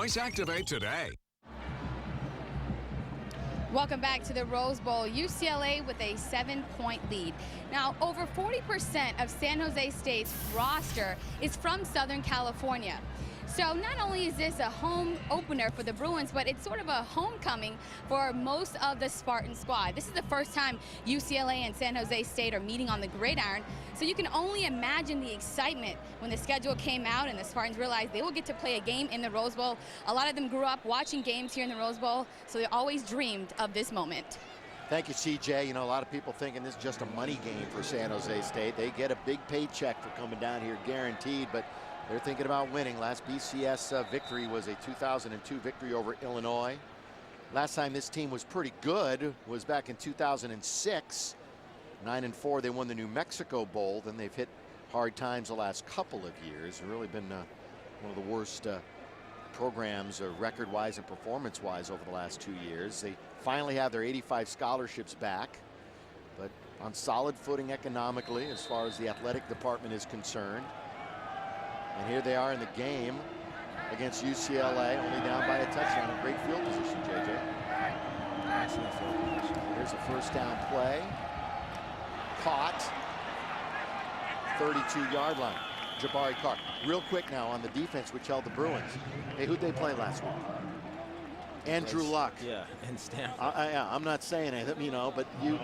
Voice activate today. Welcome back to the Rose Bowl. UCLA with a 7-point lead. Now, over 40% of San Jose State's roster is from Southern California. So not only is this a home opener for the Bruins, but it's sort of a homecoming for most of the Spartan squad. This is the first time UCLA and San Jose State are meeting on the gridiron. So you can only imagine the excitement when the schedule came out and the Spartans realized they will get to play a game in the Rose Bowl. A lot of them grew up watching games here in the Rose Bowl, so they always dreamed of this moment. Thank you, CJ. You know, a lot of people thinking this is just a money game for San Jose State. They get a big paycheck for coming down here, guaranteed, but they're thinking about winning. Last BCS victory was a 2002 victory over Illinois. Last time this team was pretty good was back in 2006. 9-4, they won the New Mexico Bowl. Then they've hit hard times the last couple of years. Really been one of the worst programs record-wise and performance-wise over the last 2 years. They finally have their 85 scholarships back, but on solid footing economically as far as the athletic department is concerned. And here they are in the game against UCLA, only down by a touchdown. A great field position, JJ. Excellent field position. Here's a first down play. Caught. 32-yard line. Jabari Carr. Real quick now on the defense, which held the Bruins. Hey, who'd they play last week? Andrew Luck. Yeah, and Stanford. I'm not saying anything, you know, but you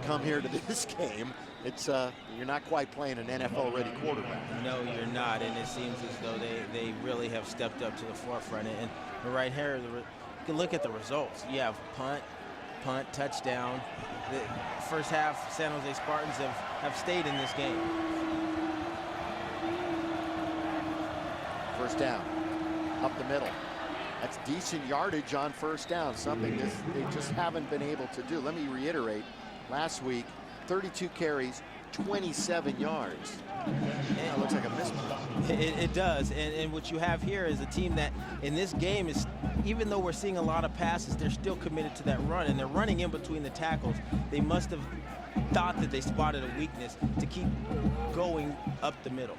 come here to this game. It's you're not quite playing an NFL-ready quarterback. No, you're not, and it seems as though they really have stepped up to the forefront. And right here, you can look at the results. You have punt, touchdown. The first half, San Jose Spartans have stayed in this game. First down, up the middle. That's decent yardage on first down, something they just haven't been able to do. Let me reiterate, last week, 32 carries, 27 yards. That looks like a misplay. It does, and what you have here is a team that in this game is, even though we're seeing a lot of passes, they're still committed to that run, and they're running in between the tackles. They must have thought that they spotted a weakness to keep going up the middle.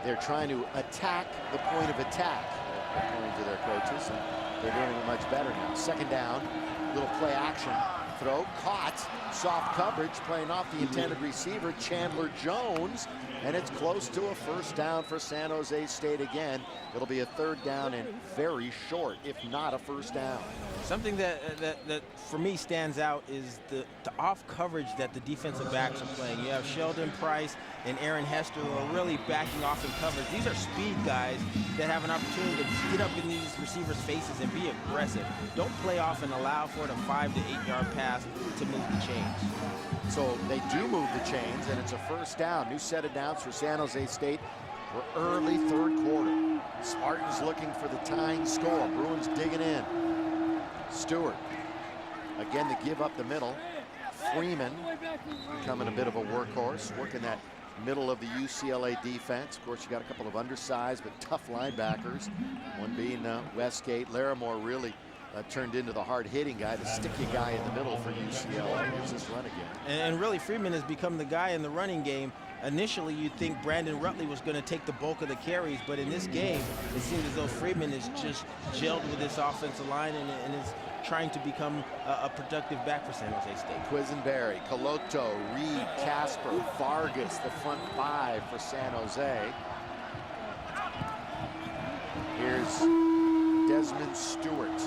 They're trying to attack the point of attack, according to their coaches, and they're doing it much better now. Second down, little play action. Throw, caught, soft coverage, playing off the intended receiver, Chandler Jones, and it's close to a first down for San Jose State again. It'll be a third down and very short, if not a first down. Something that for me stands out is the off coverage that the defensive backs are playing. You have Sheldon Price and Aaron Hester who are really backing off in coverage. These are speed guys that have an opportunity to get up in these receivers' faces and be aggressive. Don't play off and allow for it a 5 to 8 yard pass to move the chains. So they do move the chains, and it's a first down. New set of downs for San Jose State for early third quarter. Spartans looking for the tying score. Bruins digging in. Stewart again to give up the middle. Freeman becoming a bit of a workhorse, working that middle of the UCLA defense. Of course, you got a couple of undersized but tough linebackers. One being Westgate. Larimore really turned into the hard-hitting guy, the sticky guy in the middle for UCLA. Here's this run again. And really, Freeman has become the guy in the running game. Initially, you'd think Brandon Rutley was going to take the bulk of the carries, but in this game, it seems as though Freeman is just gelled with this offensive line and is trying to become a productive back for San Jose State. Quisenberry, Coloto, Reed, Casper, Vargas, the front five for San Jose. Here's Desmond Stewart.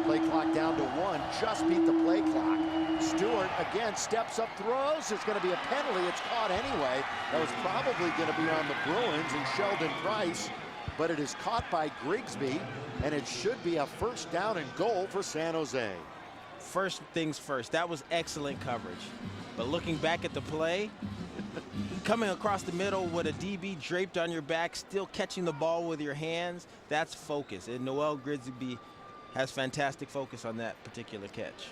Play clock down to 1, just beat the play clock. Stewart again steps up, throws. There's going to be a penalty. It's caught anyway. That was probably going to be on the Bruins and Sheldon Price, but it is caught by Grigsby, and it should be a first down and goal for San Jose. First things first, that was excellent coverage. But looking back at the play, coming across the middle with a DB draped on your back, still catching the ball with your hands, that's focus. And Noel Grigsby has fantastic focus on that particular catch.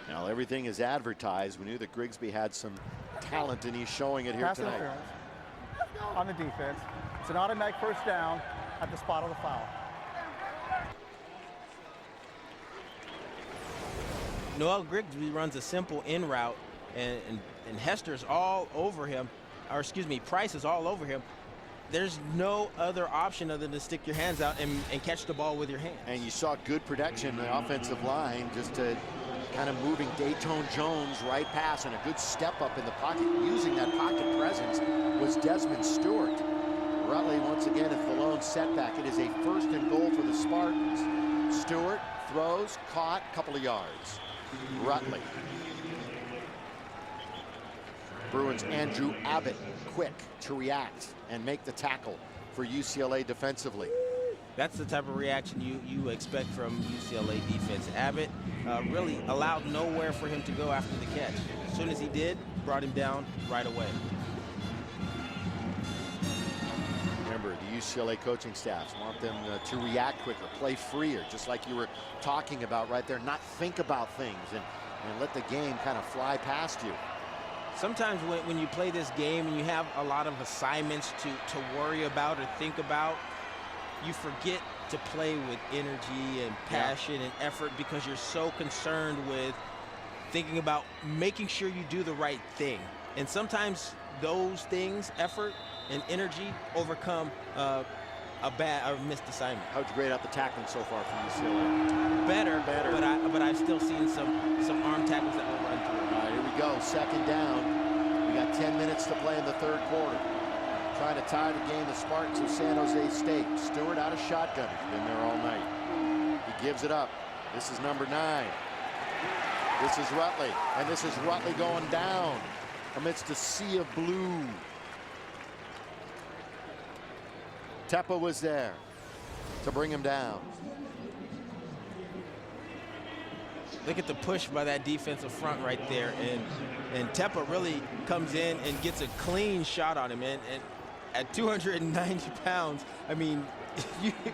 Now everything is advertised. We knew that Grigsby had some talent, and he's showing it here Pass tonight. interference on the defense. It's an automatic first down at the spot of the foul. Noel Grigsby runs a simple in route, and Hester's all over him. Price is all over him. There's no other option other than to stick your hands out and catch the ball with your hands. And you saw good protection, the offensive line, just to kind of moving Dayton Jones right past, and a good step up in the pocket. Using that pocket presence was Desmond Stewart. Rutley once again is the lone setback. It is a 1st and goal for the Spartans. Stewart throws, caught, couple of yards. Rutley. Bruins' Andrew Abbott quick to react and make the tackle for UCLA defensively. That's the type of reaction you expect from UCLA defense. Abbott really allowed nowhere for him to go after the catch. As soon as he did, brought him down right away. Remember, the UCLA coaching staffs want them to react quicker, play freer, just like you were talking about right there, not think about things and let the game kind of fly past you. Sometimes when you play this game and you have a lot of assignments to worry about or think about, you forget to play with energy and passion and effort because you're so concerned with thinking about making sure you do the right thing. And sometimes those things, effort and energy, overcome a missed assignment. How'd you grade out the tackling so far for UCLA? Better. But I've still seen some arm tackles that will run through. All right, here we go. 2nd down. We got 10 minutes to play in the 3rd quarter. Trying to tie the game, the Spartans of San Jose State. Stewart out of shotgun. He's been there all night. He gives it up. This is number 9. This is Rutley. And this is Rutley going down amidst a sea of blue. Teppa was there to bring him down. Look at the push by that defensive front right there. And Teppa really comes in and gets a clean shot on him. And at 290 pounds, I mean,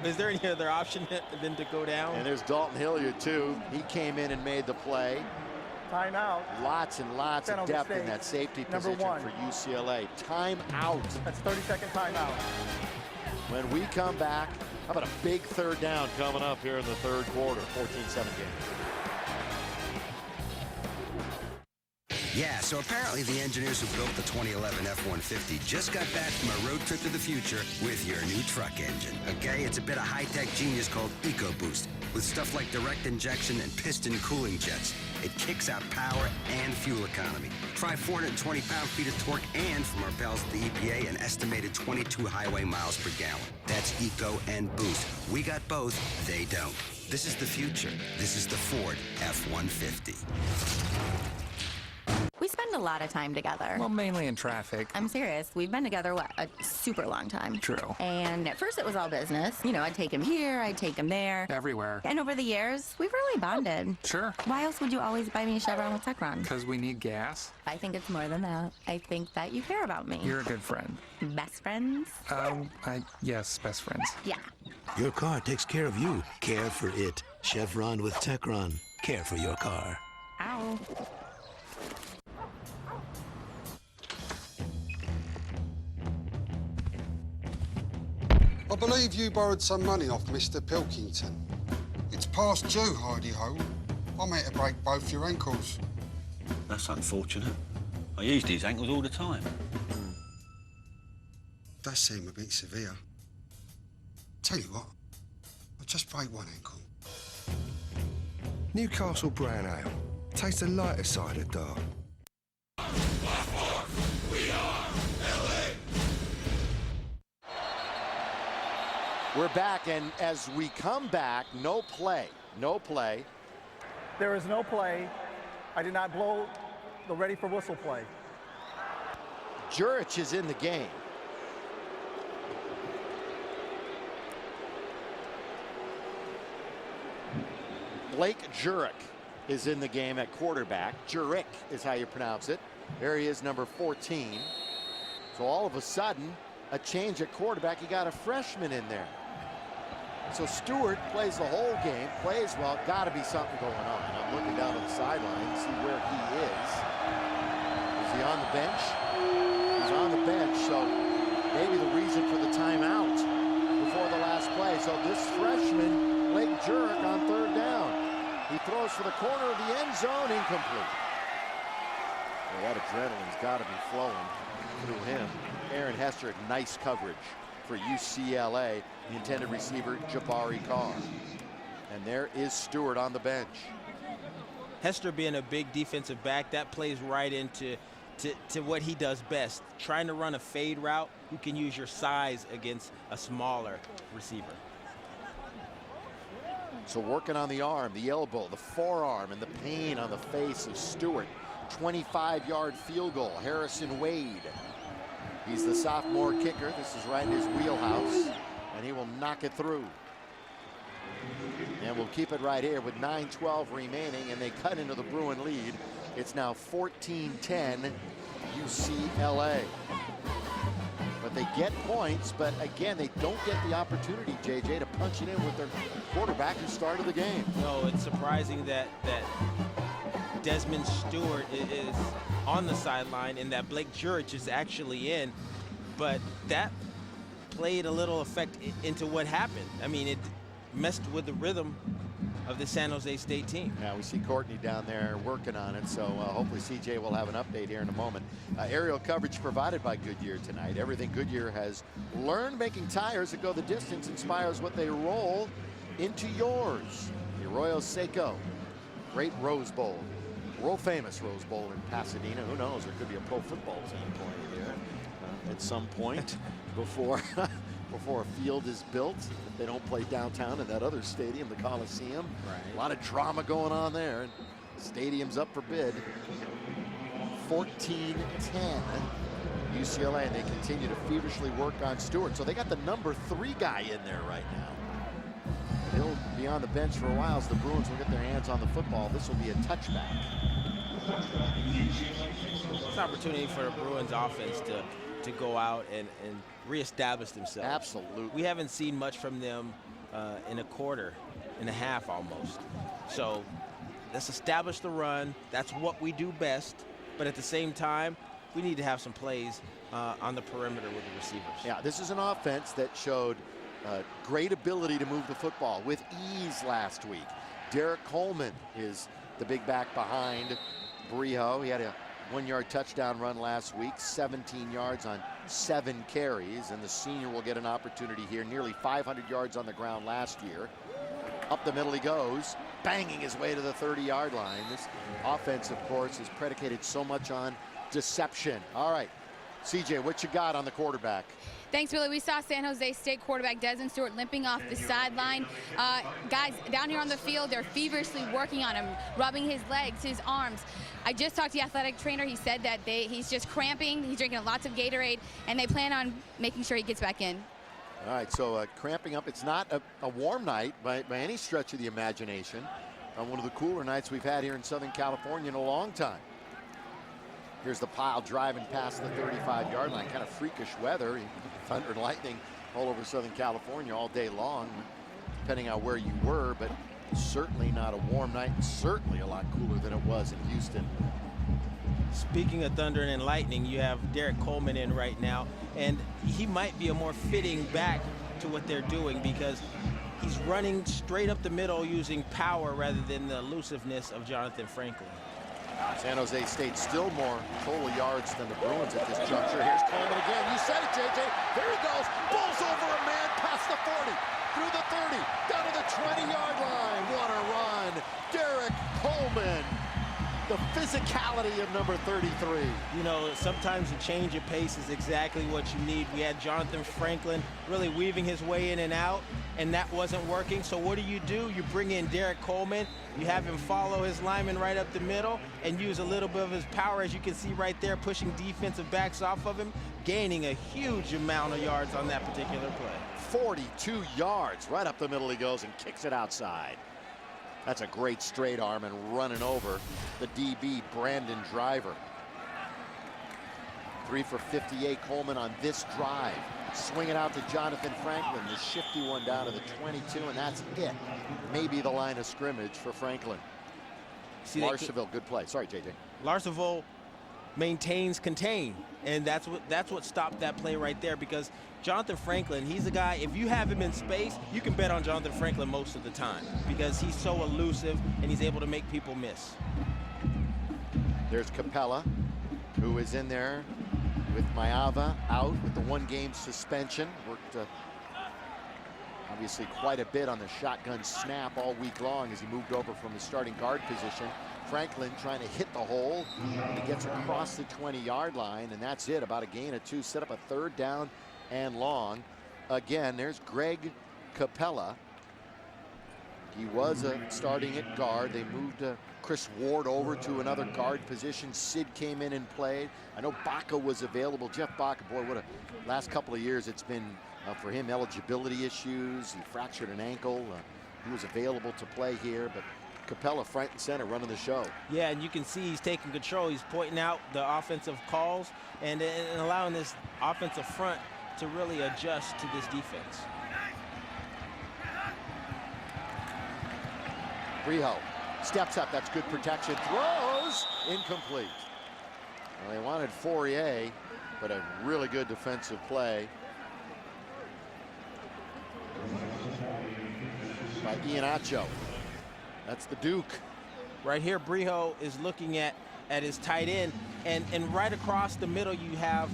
is there any other option than to go down? And there's Dalton Hilliard, too. He came in and made the play. Timeout. Lots and lots of depth in that safety position for UCLA. Timeout. That's 30-second timeout. When we come back, how about a big 3rd down coming up here in the 3rd quarter, 14-7 game. Yeah, so apparently the engineers who built the 2011 F-150 just got back from a road trip to the future with your new truck engine, okay? It's a bit of high-tech genius called EcoBoost, with stuff like direct injection and piston cooling jets. It kicks out power and fuel economy. Try 420 pound-feet of torque and, from our pals at the EPA, an estimated 22 highway miles per gallon. That's Eco and Boost. We got both, they don't. This is the future. This is the Ford F-150. We spend a lot of time together. Well, mainly in traffic. I'm serious. We've been together, what, a super long time. True. And at first it was all business. You know, I'd take him here, I'd take him there. Everywhere. And over the years, we've really bonded. Sure. Why else would you always buy me a Chevron with Techron? Because we need gas. I think it's more than that. I think that you care about me. You're a good friend. Best friends? Yes, best friends. Yeah. Your car takes care of you. Care for it. Chevron with Techron. Care for your car. Ow. I believe you borrowed some money off Mr. Pilkington. It's past due, Hardy-ho. I'm here to break both your ankles. That's unfortunate. I use these ankles all the time. Does seem a bit severe. Tell you what, I'll just break one ankle. Newcastle Brown Ale. Taste the lighter side of dark. We're back, and as we come back, no play. No play. There is no play. I did not blow the ready for whistle play. Jurich is in the game. Blake Jurich is in the game at quarterback. Jurich is how you pronounce it. There he is, number 14. So all of a sudden, a change at quarterback. You got a freshman in there. So Stewart plays the whole game, plays well. Got to be something going on. I'm looking down to the sideline to see where he is. Is he on the bench? He's on the bench, so maybe the reason for the timeout before the last play. So this freshman, Blake Jurich, on 3rd down. He throws for the corner of the end zone, incomplete. Well, that adrenaline's got to be flowing. through him. Aaron Hester, nice coverage for UCLA, the intended receiver, Jabari Carr. And there is Stewart on the bench. Hester being a big defensive back, that plays right into what he does best. Trying to run a fade route, you can use your size against a smaller receiver. So working on the arm, the elbow, the forearm, and the pain on the face of Stewart. 25-yard field goal, Harrison Wade. He's the sophomore kicker. This is right in his wheelhouse, and he will knock it through. And we'll keep it right here with 9:12 remaining, and they cut into the Bruin lead. It's now 14-10 UCLA. But they get points, but again, they don't get the opportunity, JJ, to punch it in with their quarterback who started the game. No, it's surprising that Desmond Stewart is on the sideline and that Blake Jurich is actually in, but that played a little effect into what happened. I mean, it messed with the rhythm of the San Jose State team. Yeah, we see Courtney down there working on it, so hopefully CJ will have an update here in a moment. Aerial coverage provided by Goodyear tonight. Everything Goodyear has learned making tires that go the distance inspires what they roll into yours. The Arroyo Seco, great Rose Bowl, world famous Rose Bowl in Pasadena. Who knows, there could be a pro football team playing here at some point before a field is built. If they don't play downtown in that other stadium, the Coliseum. Right. A lot of drama going on there. Stadium's up for bid. 14-10 UCLA, and they continue to feverishly work on Stewart. So they got the number 3 guy in there right now. He'll be on the bench for a while as the Bruins will get their hands on the football. This will be a touchback. It's an opportunity for the Bruins offense to go out and reestablish themselves. Absolutely. We haven't seen much from them in a quarter and a half almost. So let's establish the run. That's what we do best. But at the same time, we need to have some plays on the perimeter with the receivers. Yeah, this is an offense that showed great ability to move the football with ease last week. Derek Coleman is the big back behind Brijo. He had a 1-yard touchdown run last week, 17 yards on 7 carries, and the senior will get an opportunity here. Nearly 500 yards on the ground last year. Up the middle he goes, banging his way to the 30-yard line. This offense, of course, is predicated so much on deception. All right, CJ, what you got on the quarterback? Thanks, Billy. We saw San Jose State quarterback Desmond Stewart limping off the sideline. Guys down here on the field, they're feverishly working on him, rubbing his legs, his arms. I just talked to the athletic trainer. He said that he's just cramping. He's drinking lots of Gatorade, and they plan on making sure he gets back in. All right, so cramping up. It's not a warm night by any stretch of the imagination. One of the cooler nights we've had here in Southern California in a long time. Here's the pile driving past the 35-yard line. Kind of freakish weather. Thunder and lightning all over Southern California all day long, depending on where you were, but certainly not a warm night, and certainly a lot cooler than it was in Houston. Speaking of thunder and lightning, you have Derek Coleman in right now, and he might be a more fitting back to what they're doing because he's running straight up the middle using power rather than the elusiveness of Jonathan Franklin. San Jose State still more total yards than the Bruins at this juncture. Here's Coleman again. You said it, JJ. There he goes. Bowls over a man past the 40, through the 30, down to the 20-yard line. What a run. Derek Coleman, the physicality of number 33. You know, sometimes a change of pace is exactly what you need. We had Jonathan Franklin really weaving his way in and out, and that wasn't working. So what do? You bring in Derek Coleman, you have him follow his lineman right up the middle and use a little bit of his power, as you can see right there, pushing defensive backs off of him, gaining a huge amount of yards on that particular play. 42 yards. Right up the middle he goes and kicks it outside. That's a great straight arm and running over the DB, Brandon Driver. 3 for 58 Coleman on this drive. Swing it out to Jonathan Franklin, the shifty one down to the 22, and that's it. Maybe the line of scrimmage for Franklin. Larsonville, good play. Sorry, JJ. Larsonville maintains contain, and that's what stopped that play right there, because Jonathan Franklin, he's a guy, if you have him in space, you can bet on Jonathan Franklin most of the time because he's so elusive and he's able to make people miss. There's Capella, who is in there with Maava out with the 1-game suspension. Worked obviously quite a bit on the shotgun snap all week long as he moved over from his starting guard position. Franklin trying to hit the hole. He gets across the 20-yard line, and that's it. About a gain of 2. Set up a 3rd down and long. Again, there's Greg Capella. He was starting at guard. They moved Chris Ward over to another guard position. Sid came in and played. I know Baca was available. Jeff Baca, boy, what a last couple of years it's been for him. Eligibility issues. He fractured an ankle. He was available to play here, but Capella front and center running the show. Yeah, and you can see he's taking control. He's pointing out the offensive calls and allowing this offensive front to really adjust to this defense. Brijo steps up. That's good protection. Throws incomplete. Well, they wanted Fourier, but a really good defensive play by Iannaccio. That's the Duke. Right here, Brijo is looking at his tight end, and right across the middle you have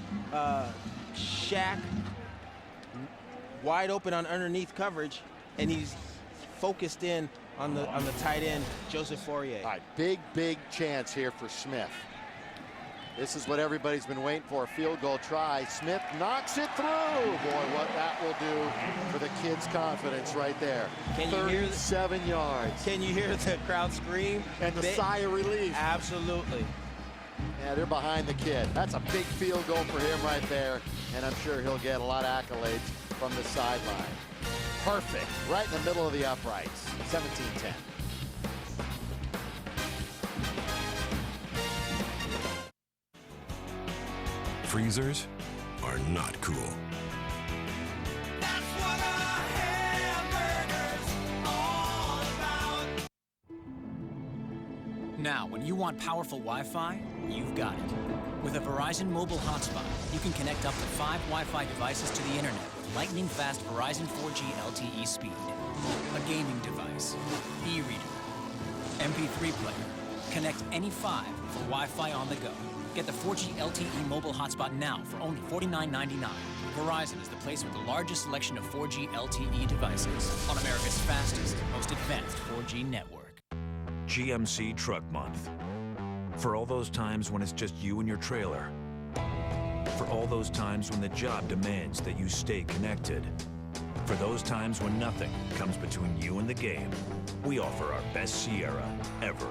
Shaq wide open on underneath coverage, and he's focused in on the tight end, Joseph Fourier. All right, big chance here for Smith. This is what everybody's been waiting for, a field goal try. Smith knocks it through. Boy, what that will do for the kid's confidence right there. Can you hear 37 yards. Can you hear the crowd scream? And the sigh of relief. Absolutely. Yeah, they're behind the kid. That's a big field goal for him right there, and I'm sure he'll get a lot of accolades from the sideline. Perfect, right in the middle of the uprights. 17-10. Freezers are not cool. That's what a hamburger's all about. Now, when you want powerful Wi-Fi, you've got it. With a Verizon mobile hotspot, you can connect up to 5 Wi-Fi devices to the internet with lightning-fast Verizon 4G LTE speed. A gaming device, e-reader, MP3 player. Connect any 5 for Wi-Fi on the go. Get the 4G LTE mobile hotspot now for only $49.99. Verizon is the place with the largest selection of 4G LTE devices on America's fastest, most advanced 4G network. GMC Truck Month. For all those times when it's just you and your trailer. For all those times when the job demands that you stay connected. For those times when nothing comes between you and the game. We offer our best Sierra ever.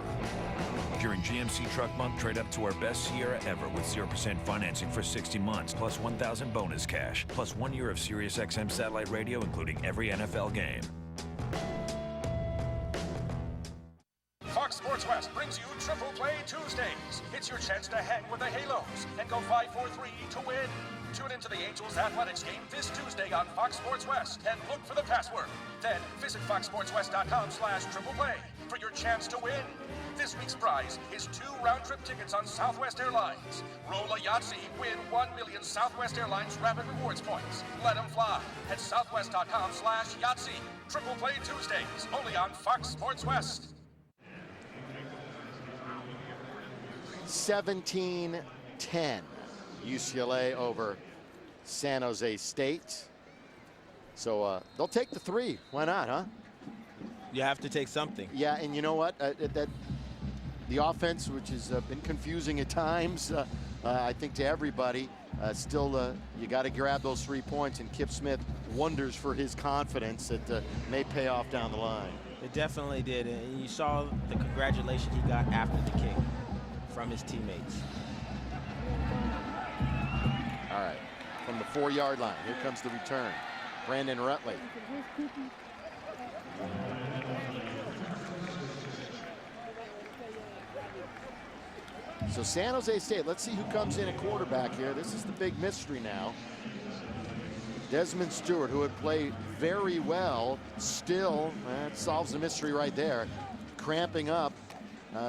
During GMC Truck Month, trade up to our best Sierra ever with 0% financing for 60 months, plus $1,000 bonus cash, plus 1 year of SiriusXM satellite radio, including every NFL game. Fox Sports West brings you Triple Play Tuesdays. It's your chance to hang with the Halos and go 5-4-3 to win. Tune into the Angels Athletics game this Tuesday on Fox Sports West and look for the password. Then visit foxsportswest.com/tripleplay for your chance to win. This week's prize is 2 round-trip tickets on Southwest Airlines. Roll a Yahtzee, win 1 million Southwest Airlines Rapid Rewards points. Let them fly at southwest.com/Yahtzee. Triple Play Tuesdays, only on Fox Sports West. 17-10. UCLA over San Jose State. So they'll take the 3. Why not, huh? You have to take something. Yeah, and you know what? The offense, which has been confusing at times, I think to everybody, still you got to grab those 3 points, and Kip Smith wonders for his confidence that may pay off down the line. It definitely did, and you saw the congratulations he got after the kick from his teammates. All right, from the 4-yard line, here comes the return. Brandon Rutley. So San Jose State, let's see who comes in at quarterback here. This is the big mystery now. Desmond Stewart, who had played very well, still, that solves the mystery right there. Cramping up,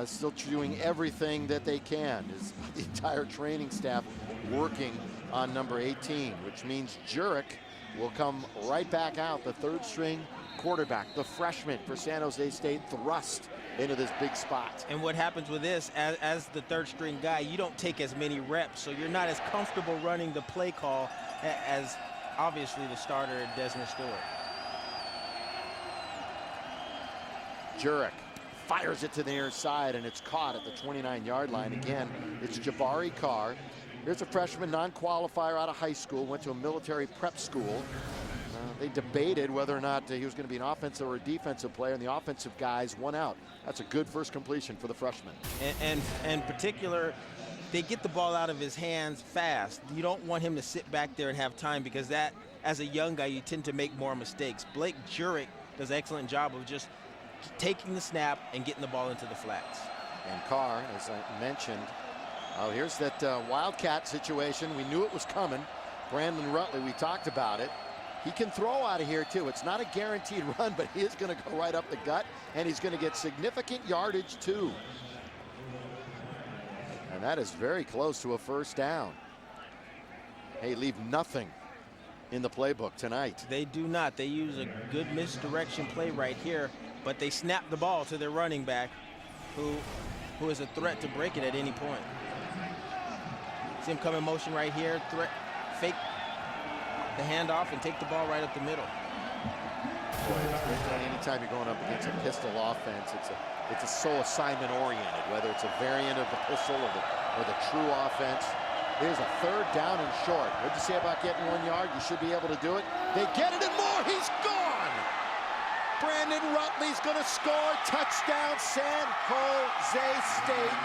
still doing everything that they can. Is the entire training staff working on number 18, which means Jurek will come right back out, the 3rd string quarterback, the freshman for San Jose State, thrust into this big spot. And what happens with this, as the third string guy, you don't take as many reps, so you're not as comfortable running the play call as obviously the starter, Desmond Stewart. Jurek fires it to the near side, and it's caught at the 29-yard line. Again, it's Jabari Carr. Here's a freshman non-qualifier out of high school, went to a military prep school. They debated whether or not he was going to be an offensive or a defensive player, and the offensive guys won out. That's a good first completion for the freshman. And in particular, they get the ball out of his hands fast. You don't want him to sit back there and have time, because that, as a young guy, you tend to make more mistakes. Blake Jurek does an excellent job of just taking the snap and getting the ball into the flats. And Carr, as I mentioned, here's that Wildcat situation. We knew it was coming. Brandon Rutley, we talked about it. He can throw out of here too. It's not a guaranteed run, but he is going to go right up the gut, and he's going to get significant yardage too. And that is very close to a first down. Hey, leave nothing in the playbook tonight. They do not. They use a good misdirection play right here, but they snap the ball to their running back, who is a threat to break it at any point. See him come in motion right here, fake the handoff and take the ball right up the middle. Boy, anytime you're going up against a pistol offense, it's a so assignment oriented, whether it's a variant of the pistol or the true offense. Here's a third down and short. What'd you say about getting 1 yard? You should be able to do it. They get it and more. He's gone. Brandon Rutley's going to score. Touchdown, San Jose State.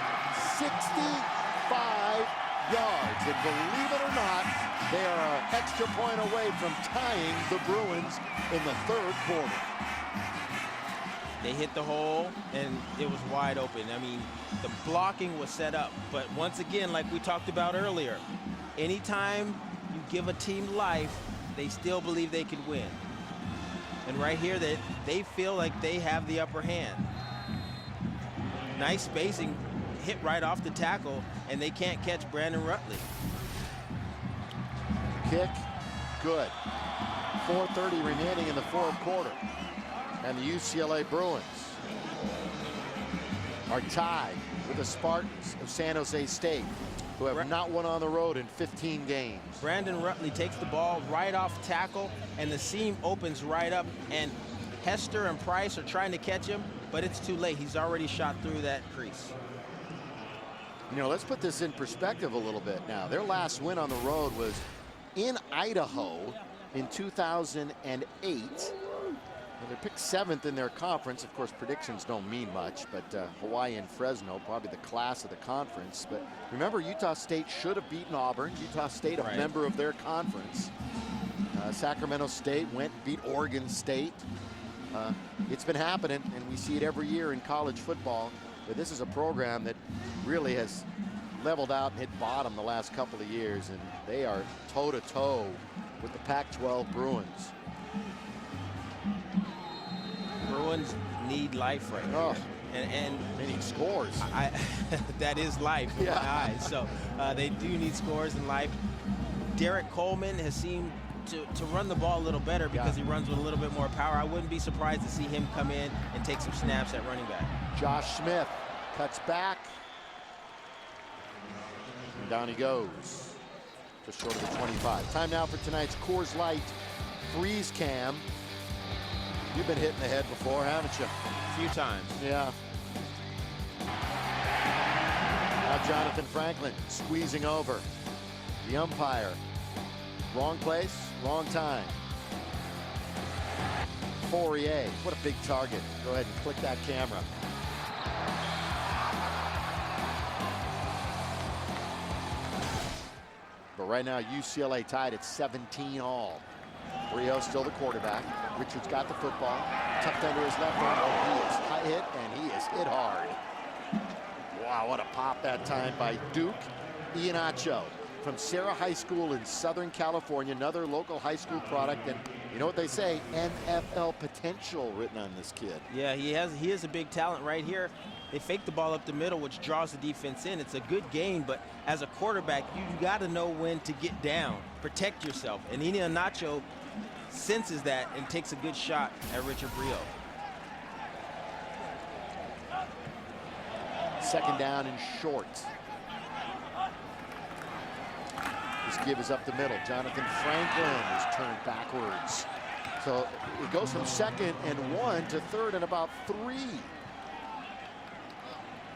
65 yards. And believe it or not, they are an extra point away from tying the Bruins in the third quarter. They hit the hole, and it was wide open. I mean, the blocking was set up. But once again, like we talked about earlier, anytime you give a team life, they still believe they can win. And right here, they feel like they have the upper hand. Nice spacing, hit right off the tackle, and they can't catch Brandon Rutley. Kick, good. 4:30 remaining in the fourth quarter. And the UCLA Bruins are tied with the Spartans of San Jose State, who have not won on the road in 15 games. Brandon Rutley takes the ball right off tackle, and the seam opens right up, and Hester and Price are trying to catch him, but it's too late. He's already shot through that crease. You know, let's put this in perspective a little bit now. Their last win on the road was in Idaho in 2008. Well, they picked 7th in their conference. Of course, predictions don't mean much, but Hawaii and Fresno, probably the class of the conference. But remember, Utah State should have beaten Auburn. Utah State, a member of their conference. Sacramento State went and beat Oregon State. It's been happening, and we see it every year in college football. But this is a program that really has leveled out and hit bottom the last couple of years, and they are toe-to-toe with the Pac-12 Bruins. Bruins need life right now. And they need scores. That is life in my eyes. So they do need scores and life. Derek Coleman has seemed to run the ball a little better because he runs with a little bit more power. I wouldn't be surprised to see him come in and take some snaps at running back. Josh Smith cuts back. And down he goes. Just short of the 25. Time now for tonight's Coors Light Freeze Cam. You've been hit in the head before, haven't you? A few times. Yeah. Now Jonathan Franklin squeezing over. The umpire. Wrong place, wrong time. Fourier, what a big target. Go ahead and click that camera. But right now, UCLA tied at 17 all. Rio still the quarterback. Richards got the football. Tucked under his left arm. Oh, he is hit, and he is hit hard. Wow, what a pop that time by Duke Ianacho from Sarah High School in Southern California, another local high school product. And you know what they say, NFL potential written on this kid. Yeah, he is a big talent right here. They fake the ball up the middle, which draws the defense in. It's a good game, but as a quarterback, you got to know when to get down, protect yourself. And Ianacho senses that and takes a good shot at Richard Brio. Second down and short. This give is up the middle. Jonathan Franklin is turned backwards. So it goes from 2nd and 1 to 3rd and about 3.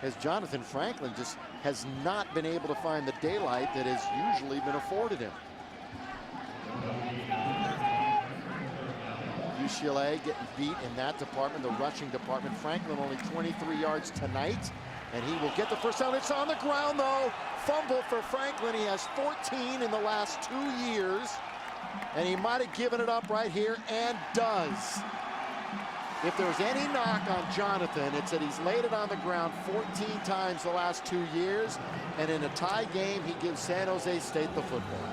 As Jonathan Franklin just has not been able to find the daylight that has usually been afforded him. UCLA getting beat in that department, the rushing department. Franklin only 23 yards tonight, and he will get the first down. It's on the ground, though. Fumble for Franklin. He has 14 in the last 2 years, and he might have given it up right here, and does. If there's any knock on Jonathan, it's that he's laid it on the ground 14 times the last 2 years, and in a tie game, he gives San Jose State the football.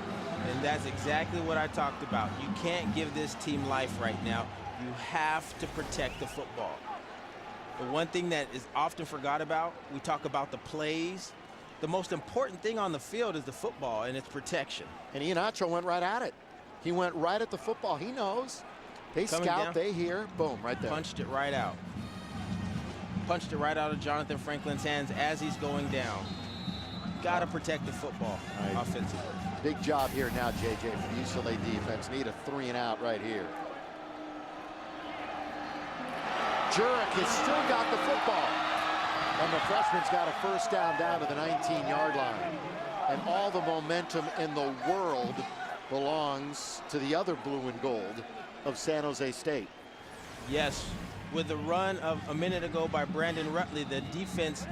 And that's exactly what I talked about. You can't give this team life right now. You have to protect the football. The one thing that is often forgot about, we talk about the plays. The most important thing on the field is the football and its protection. And Iheanacho went right at it. He went right at the football. He knows. They scout, they hear, boom, right there. Punched it right out. Punched it right out of Jonathan Franklin's hands as he's going down. Got to protect the football offensively. Big job here now, JJ, for the UCLA defense. Need a 3 and out right here. Jurek has still got the football. And the freshman's got a first down to the 19-yard line. And all the momentum in the world belongs to the other blue and gold of San Jose State. Yes, with the run of a minute ago by Brandon Rutley, the defense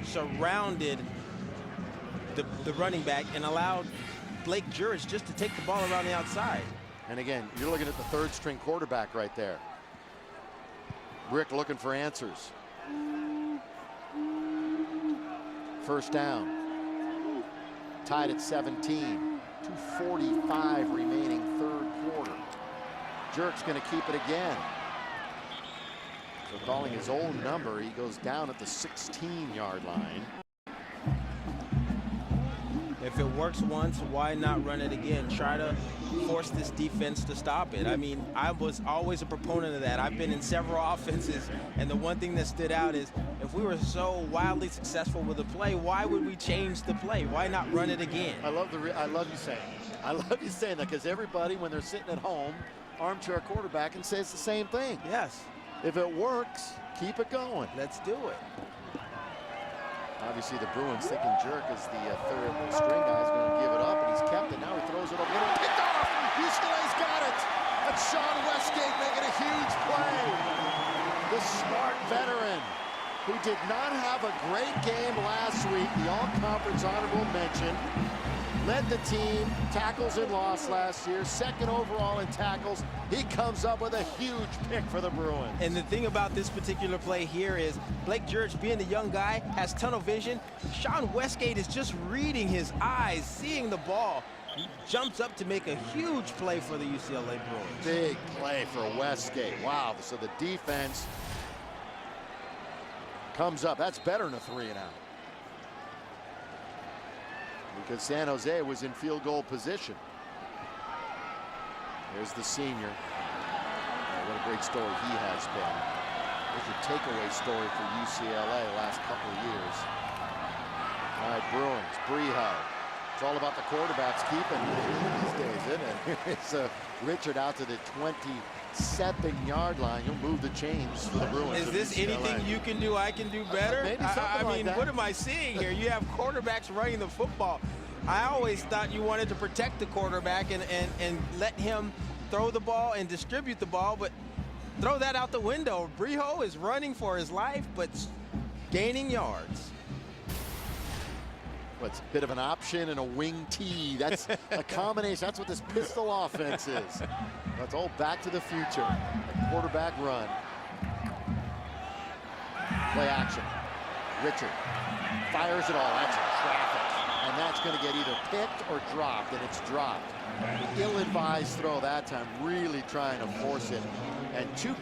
surrounded the running back and allowed Blake Jurich just to take the ball around the outside. And again, you're looking at the 3rd string quarterback right there. Rick looking for answers. First down. Tied at 17. 2:45 remaining 3rd quarter. Jurich's going to keep it again. So calling his old number, he goes down at the 16-yard line. If it works once, why not run it again? Try to force this defense to stop it. I mean, I was always a proponent of that. I've been in several offenses, and the one thing that stood out is if we were so wildly successful with a play, why would we change the play? Why not run it again? I love you saying it. I love you saying that, because everybody, when they're sitting at home, armchair quarterback, and says the same thing. Yes. If it works, keep it going. Let's do it. Obviously, the Bruins thinking Jurek is the 3rd string guy is going to give it up, and he's kept it. Now he throws it over. Picked off! UCLA's got it! That's Sean Westgate making a huge play. The smart veteran who did not have a great game last week, the all-conference honorable mention, led the team, tackles and loss last year, 2nd overall in tackles. He comes up with a huge pick for the Bruins. And the thing about this particular play here is Blake Jurich, being the young guy, has tunnel vision. Sean Westgate is just reading his eyes, seeing the ball. He jumps up to make a huge play for the UCLA Bruins. Big play for Westgate. Wow, so the defense comes up. That's better than a 3 and out. Because San Jose was in field goal position. There's the senior. Oh, what a great story he has been. There's your takeaway story for UCLA the last couple of years. All right, Bruins, Briho. It's all about the quarterbacks keeping these days, isn't it? It's Richard out to the 27-yard line. He'll move the chains for the Bruins. Is this anything you can do, I can do better? Maybe something I like mean, that. what am I seeing here? You have quarterbacks running the football. I always thought you wanted to protect the quarterback and let him throw the ball and distribute the ball, but throw that out the window. Briho is running for his life, but gaining yards. What's a bit of an option and a wing T. That's a combination. That's what this pistol offense is. That's all back to the future. A quarterback run. Play action. Richard fires it all. That's traffic. And that's going to get either picked or dropped, and it's dropped. Ill-advised throw that time, really trying to force it. And Tui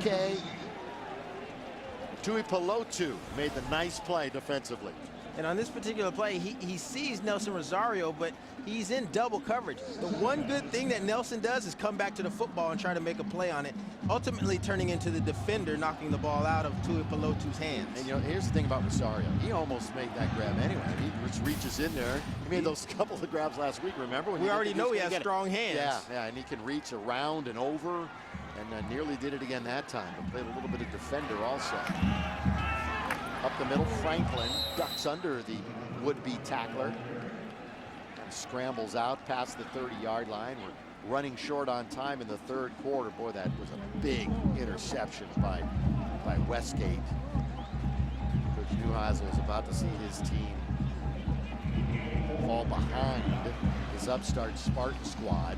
Pelotu made the nice play defensively. And on this particular play, he sees Nelson Rosario, but he's in double coverage. The one good thing that Nelson does is come back to the football and try to make a play on it, ultimately turning into the defender, knocking the ball out of Tuipulotu's hands. And, you know, here's the thing about Rosario. He almost made that grab anyway. He just reaches in there. He made those couple of grabs last week, remember? When we already know he has strong hands. Yeah, and he can reach around and over, and nearly did it again that time, but played a little bit of defender also. Up the middle, Franklin ducks under the would-be tackler and scrambles out past the 30-yard line. We're running short on time in the third quarter. Boy, that was a big interception by Westgate. Coach Neuheisel is about to see his team fall behind his upstart Spartan squad.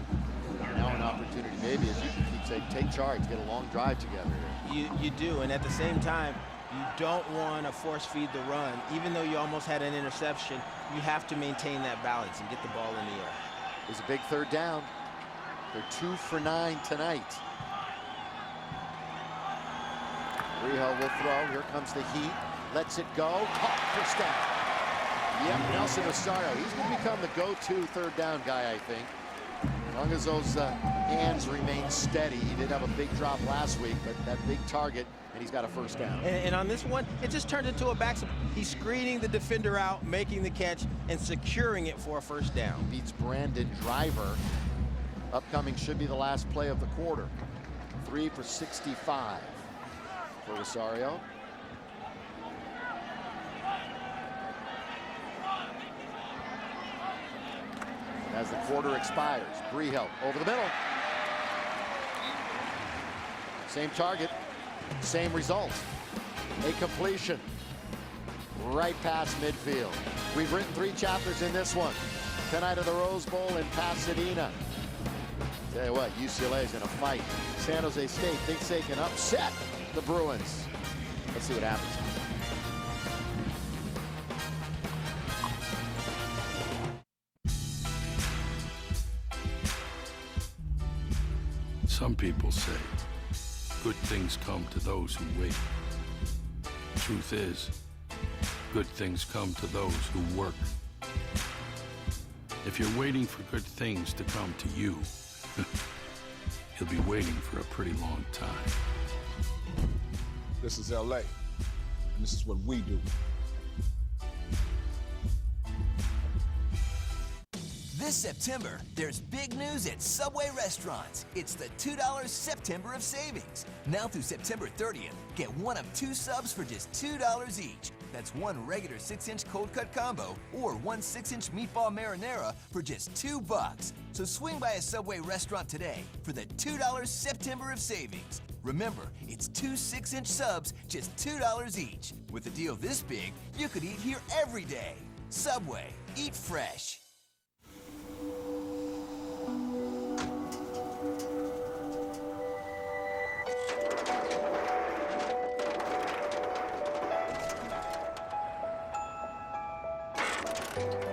Now an opportunity, maybe, as you can keep saying, take charge, get a long drive together here. You do, and at the same time, you don't want to force feed the run. Even though you almost had an interception, you have to maintain that balance and get the ball in the air. There's a big third down. They're 2 for 9 tonight. Reho will throw. Here comes the heat. Lets it go. Caught first down. Yep, Nelson Rosario. He's going to become the go-to third down guy, I think. As long as those hands remain steady. He did have a big drop last week, but that big target, and he's got a first down. And on this one, it just turned into a back. He's screening the defender out, making the catch, and securing it for a first down. Beats Brandon Driver. Upcoming should be the last play of the quarter. 3 for 65 for Rosario. As the quarter expires, Brihill over the middle. Same target, same result. A completion right past midfield. We've written 3 chapters in this one. Tonight at the Rose Bowl in Pasadena. Tell you what, UCLA is in a fight. San Jose State thinks they can upset the Bruins. Let's see what happens. Some people say good things come to those who wait. Truth is, good things come to those who work. If you're waiting for good things to come to you, you'll be waiting for a pretty long time. This is LA, and this is what we do. This September, there's big news at Subway restaurants. It's the $2 September of savings. Now through September 30th, get one of 2 subs for just $2 each. That's one regular 6-inch cold cut combo or one 6-inch meatball marinara for just $2. So swing by a Subway restaurant today for the $2 September of savings. Remember, it's 2 6-inch subs, just $2 each. With a deal this big, you could eat here every day. Subway, eat fresh.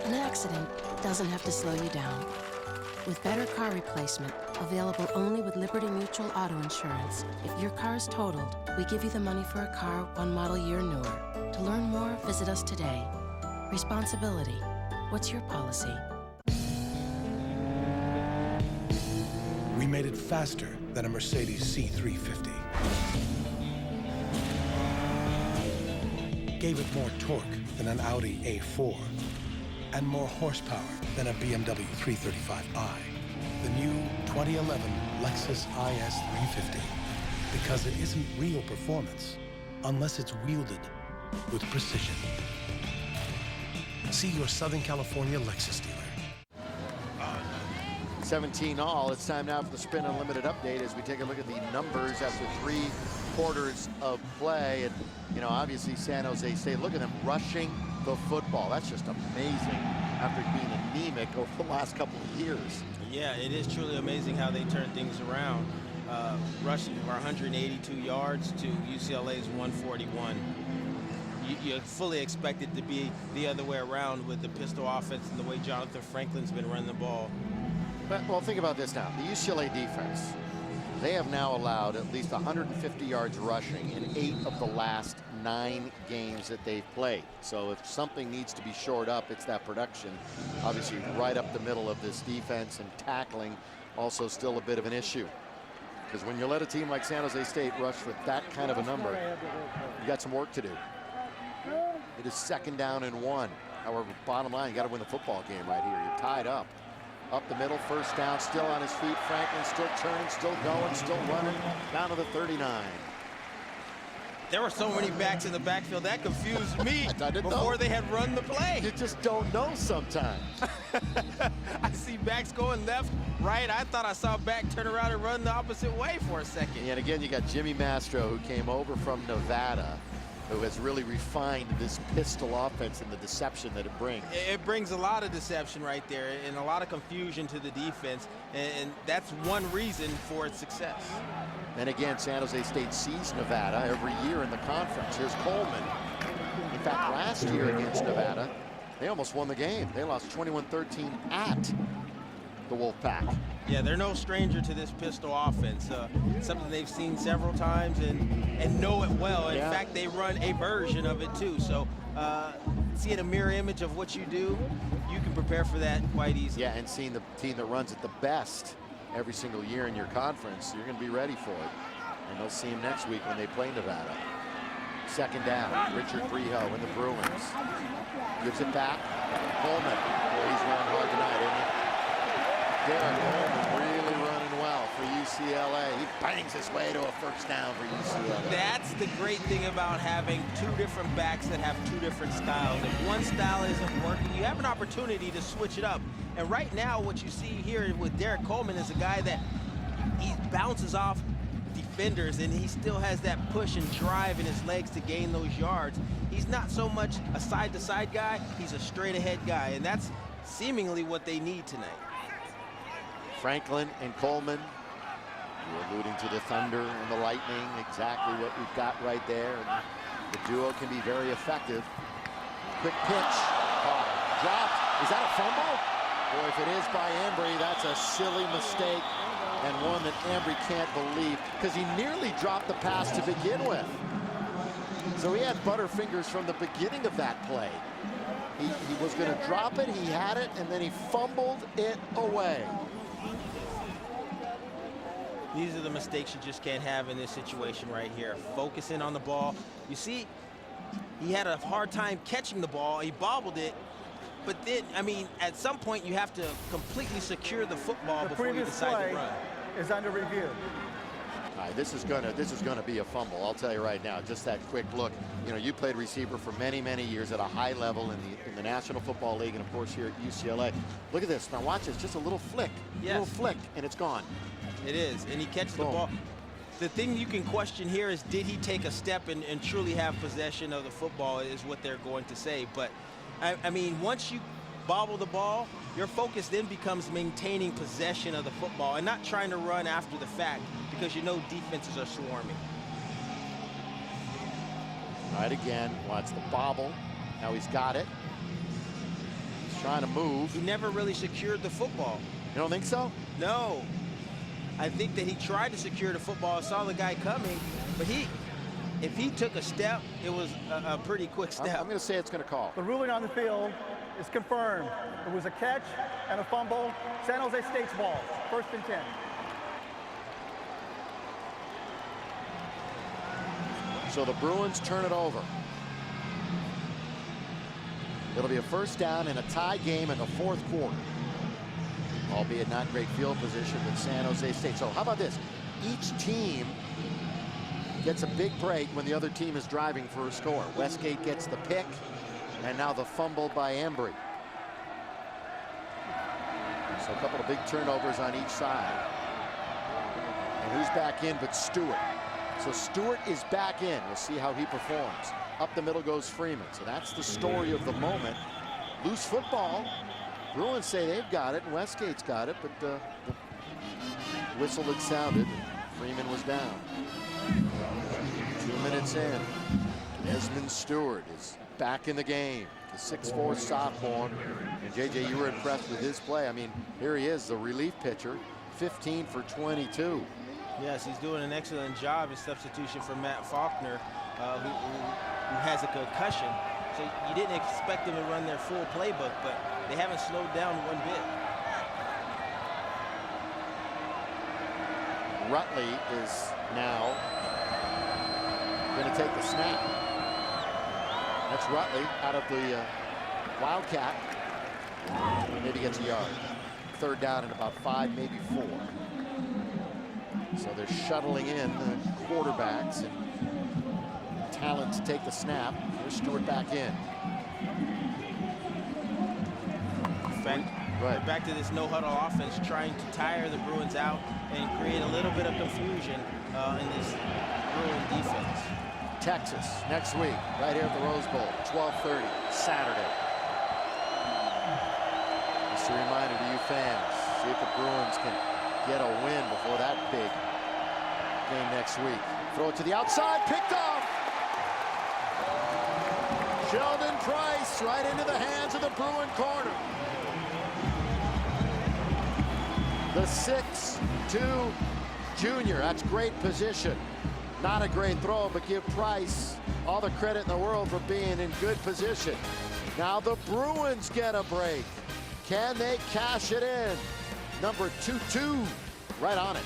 An accident doesn't have to slow you down. With better car replacement, available only with Liberty Mutual Auto Insurance, if your car is totaled, we give you the money for a car 1 model year newer. To learn more, visit us today. Responsibility. What's your policy? We made it faster than a Mercedes C350. Gave it more torque than an Audi A4. And more horsepower than a BMW 335i. The new 2011 Lexus IS 350. Because it isn't real performance unless it's wielded with precision. See your Southern California Lexus dealer. 17 all. It's time now for the Sprint Unlimited update as we take a look at the numbers after 3 quarters of play. And, you know, obviously San Jose State, look at them rushing the football. That's just amazing after being anemic over the last couple of years. Yeah, it is truly amazing how they turn things around. Rushing for 182 yards to UCLA's 141. You fully expect it to be the other way around with the pistol offense and the way Jonathan Franklin's been running the ball. But, well, think about this now. The UCLA defense, They have now allowed at least 150 yards rushing in 8 of the last 9 games that they've played. So if something needs to be shored up, it's that production. Obviously right up the middle of this defense, and tackling also still a bit of an issue. Because when you let a team like San Jose State rush for that kind of a number, you got some work to do. It is 2nd down and 1. However, bottom line, you got to win the football game right here. You're tied up. Up the middle, 1st down, still on his feet. Franklin still turning, still going, still running, down to the 39. There were so many backs in the backfield that confused me before they had run the play. You just don't know sometimes. I see backs going left, right. I thought I saw a back turn around and run the opposite way for a second. And again, you got Jimmy Mastro, who came over from Nevada, who has really refined this pistol offense and the deception that it brings. It brings a lot of deception right there and a lot of confusion to the defense, and that's one reason for its success. And again, San Jose State sees Nevada every year in the conference. Here's Coleman. In fact, last year against Nevada, they almost won the game. They lost 21-13 at the Wolfpack. Yeah, they're no stranger to this pistol offense. Something they've seen several times and know it well. In fact, they run a version of it too. So seeing a mirror image of what you do, you can prepare for that quite easily. Yeah, and seeing the team that runs it the best every single year in your conference, you're going to be ready for it. And they'll see him next week when they play Nevada. 2nd down, Richard Freeho and the Bruins. Gives it back. Coleman. Boy, he's running hard tonight, isn't he? Derek Coleman really running well for UCLA. He bangs his way to a 1st down for UCLA. That's the great thing about having 2 different backs that have 2 different styles. If one style isn't working, you have an opportunity to switch it up. And right now, what you see here with Derek Coleman is a guy that he bounces off defenders, and he still has that push and drive in his legs to gain those yards. He's not so much a side-to-side guy, he's a straight-ahead guy, and that's seemingly what they need tonight. Franklin and Coleman, you're alluding to the Thunder and the Lightning, exactly what we've got right there. And the duo can be very effective. Quick pitch, dropped. Is that a fumble? Boy, if it is by Embry, that's a silly mistake, and one that Embry can't believe, because he nearly dropped the pass to begin with. So he had butterfingers from the beginning of that play. He was going to drop it, he had it, and then he fumbled it away. These are the mistakes you just can't have in this situation right here. Focusing on the ball. You see, he had a hard time catching the ball. He bobbled it. But then, I mean, at some point, you have to completely secure the football before you decide to run. Is under review. All right, this is gonna be a fumble. I'll tell you right now. Just that quick look. You know, you played receiver for many, many years at a high level in the National Football League, and of course here at UCLA. Look at this. Now watch this. Just a little flick. Yes. Little flick, and it's gone. It is, and he catches the ball. The thing you can question here is, did he take a step and truly have possession of the football, is what they're going to say. But I mean, once you bobble the ball, your focus then becomes maintaining possession of the football and not trying to run after the fact, because you know defenses are swarming. All right, again, watch the bobble. Now he's got it. He's trying to move. He never really secured the football. You don't think so? No. I think that he tried to secure the football, saw the guy coming, but if he took a step, it was a pretty quick step. I'm going to say it's going to call. The ruling on the field is confirmed. It was a catch and a fumble. San Jose State's ball, 1st and 10. So the Bruins turn it over. It'll be a 1st down in a tie game in the 4th quarter. Albeit not great field position with San Jose State. So how about this? Each team gets a big break when the other team is driving for a score. Westgate gets the pick, and now the fumble by Embry. So a couple of big turnovers on each side. And who's back in but Stewart? So Stewart is back in. We'll see how he performs. Up the middle goes Freeman. So that's the story of the moment. Loose football. Bruins say they've got it, and Westgate's got it, but the whistle had sounded, and Freeman was down. 2 minutes in. Desmond Stewart is back in the game. The 6'4" sophomore. And JJ, you were impressed with his play. I mean, here he is, the relief pitcher, 15 for 22. Yes, he's doing an excellent job in substitution for Matt Faulkner, who has a concussion. So you didn't expect them to run their full playbook, but they haven't slowed down one bit. Rutley is now going to take the snap. That's Rutley out of the Wildcat. Maybe gets a yard. Third down and about 5, maybe 4. So they're shuttling in the quarterbacks and talent to take the snap. Here's Stewart back in. Back to this no-huddle offense, trying to tire the Bruins out and create a little bit of confusion in this Bruin defense. Texas next week, right here at the Rose Bowl, 12:30 Saturday. Just a reminder to you fans, see if the Bruins can get a win before that big game next week. Throw it to the outside, picked off. Sheldon Price right into the hands of the Bruin corner. The 6'2" junior, that's great position. Not a great throw, but give Price all the credit in the world for being in good position. Now the Bruins get a break. Can they cash it in? Number 2-2, right on it.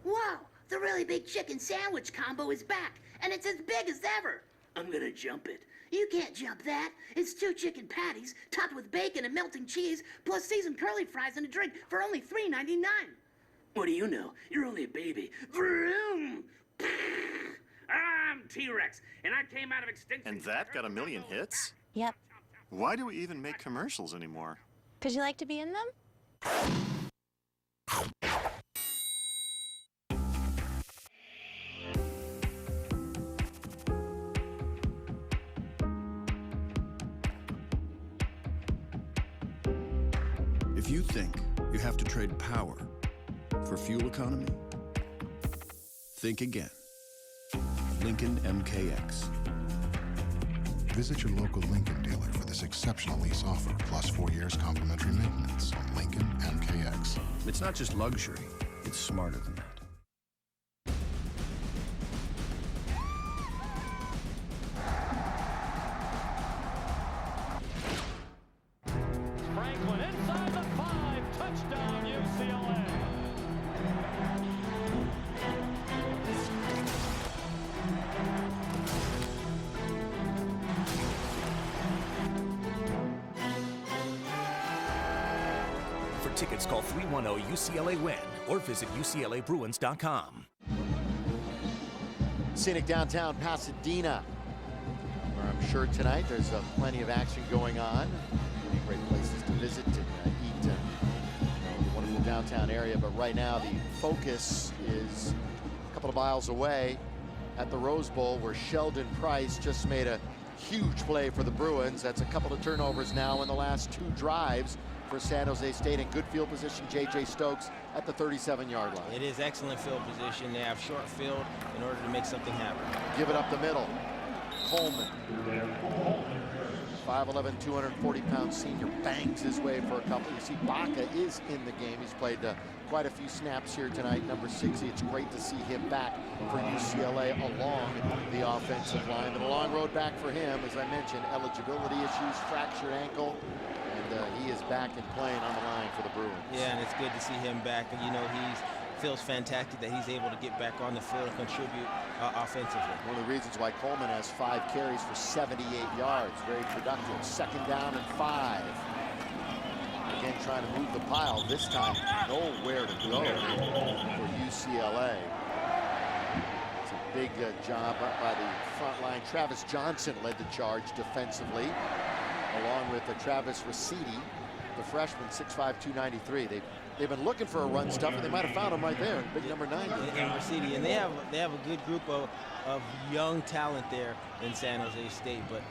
Wow, the really big chicken sandwich combo is back, and it's as big as ever. I'm gonna jump it. You can't jump that. It's 2 chicken patties topped with bacon and melting cheese, plus seasoned curly fries and a drink for only $3.99. What do you know? You're only a baby. Vroom! I'm T-Rex, and I came out of extinction. And that got 1 million hits? Yep. Why do we even make commercials anymore? 'Cause you like to be in them? If you think you have to trade power for fuel economy, think again. Lincoln MKX. Visit your local Lincoln dealer for this exceptional lease offer, plus 4 years complimentary maintenance on Lincoln MKX. It's not just luxury, it's smarter than that. Franklin inside the 5, touchdown UCLA. For tickets, call 310-UCLA-WIN or visit UCLABruins.com. Scenic downtown Pasadena, where I'm sure tonight there's plenty of action going on. Many great places to visit and eat in the wonderful downtown area. But right now the focus is a couple of miles away at the Rose Bowl, where Sheldon Price just made a huge play for the Bruins. That's a couple of turnovers now in the last 2 drives for San Jose State. In good field position, J.J. Stokes at the 37-yard line. It is excellent field position. They have short field in order to make something happen. Give it up the middle. Coleman. 5'11", 240-pound senior bangs his way for a couple. You see Baca is in the game. He's played quite a few snaps here tonight, number 60. It's great to see him back for UCLA along the offensive line. But a long road back for him, as I mentioned, eligibility issues, fractured ankle, and he is back and playing on the line for the Bruins. Yeah, and it's good to see him back. And you know, feels fantastic that he's able to get back on the field and contribute offensively. One of the reasons why Coleman has 5 carries for 78 yards. Very productive. 2nd down and 5. Again, trying to move the pile. This time, nowhere to go for UCLA. It's a big job up by the front line. Travis Johnson led the charge defensively, along with Travis Ricidi, the freshman, 6'5", 293. They've been looking for a run stuffer. They might have found him right there, big number 90. And Ricidi, and they have a good group of young talent there in San Jose State. But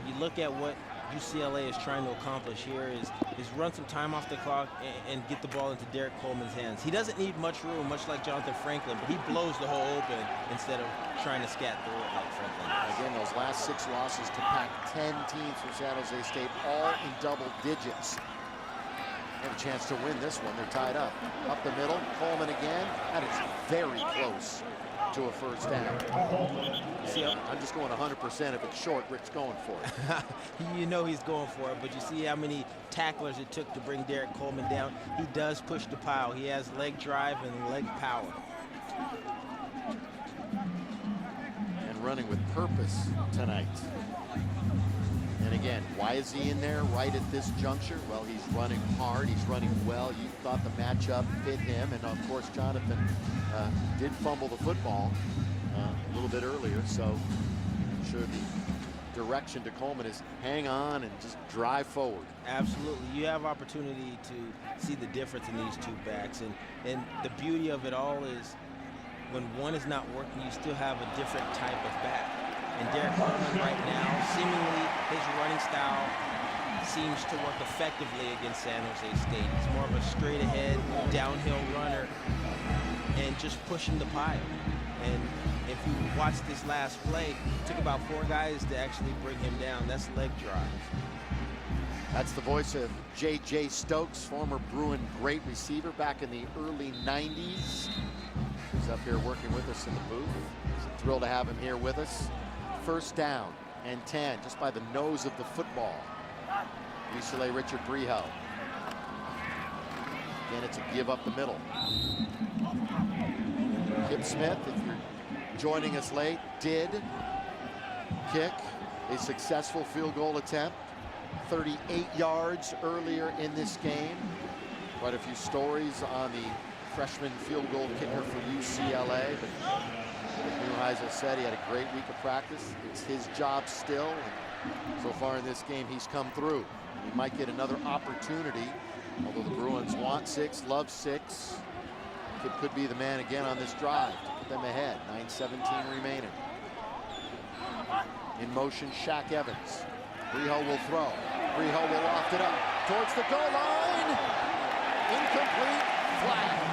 you look at what UCLA is trying to accomplish here is run some time off the clock and get the ball into Derek Coleman's hands. He doesn't need much room, much like Jonathan Franklin, but he blows the hole open instead of trying to scat through it like Franklin. Again, those last 6 losses to Pac-10 teams from San Jose State, all in double digits. They have a chance to win this one. They're tied up. Up the middle, Coleman again. That is very close to a first down. See, I'm just going 100%. If it's short, Rick's going for it. You know he's going for it, but you see how many tacklers it took to bring Derek Coleman down. He does push the pile. He has leg drive and leg power. And running with purpose tonight. And again, why is he in there right at this juncture? Well, he's running hard. He's running well. You thought the matchup fit him. And, of course, Jonathan did fumble the football a little bit earlier. So I'm sure the direction to Coleman is hang on and just drive forward. Absolutely. You have opportunity to see the difference in these two backs. And the beauty of it all is when one is not working, you still have a different type of back. And Derek Coleman right now, seemingly his running style seems to work effectively against San Jose State. He's more of a straight ahead, downhill runner and just pushing the pile. And if you watch this last play, it took about 4 guys to actually bring him down. That's leg drive. That's the voice of J.J. Stokes, former Bruin great receiver back in the early 90s. He's up here working with us in the booth. It's a thrill to have him here with us. First down and 10, just by the nose of the football. UCLA Richard Brehaut. Again, it's a give up the middle. Kip Smith, if you're joining us late, did kick a successful field goal attempt. 38 yards earlier in this game. Quite a few stories on the freshman field goal kicker for UCLA, but Neuheisel said he had a great week of practice. It's his job still, and so far in this game he's come through. He might get another opportunity, although the Bruins want 6, love 6. Kip could be the man again on this drive to put them ahead. 9:17 remaining. In motion, Shaq Evans. Brehaut will throw. Brehaut will loft it up towards the goal line. Incomplete, flag.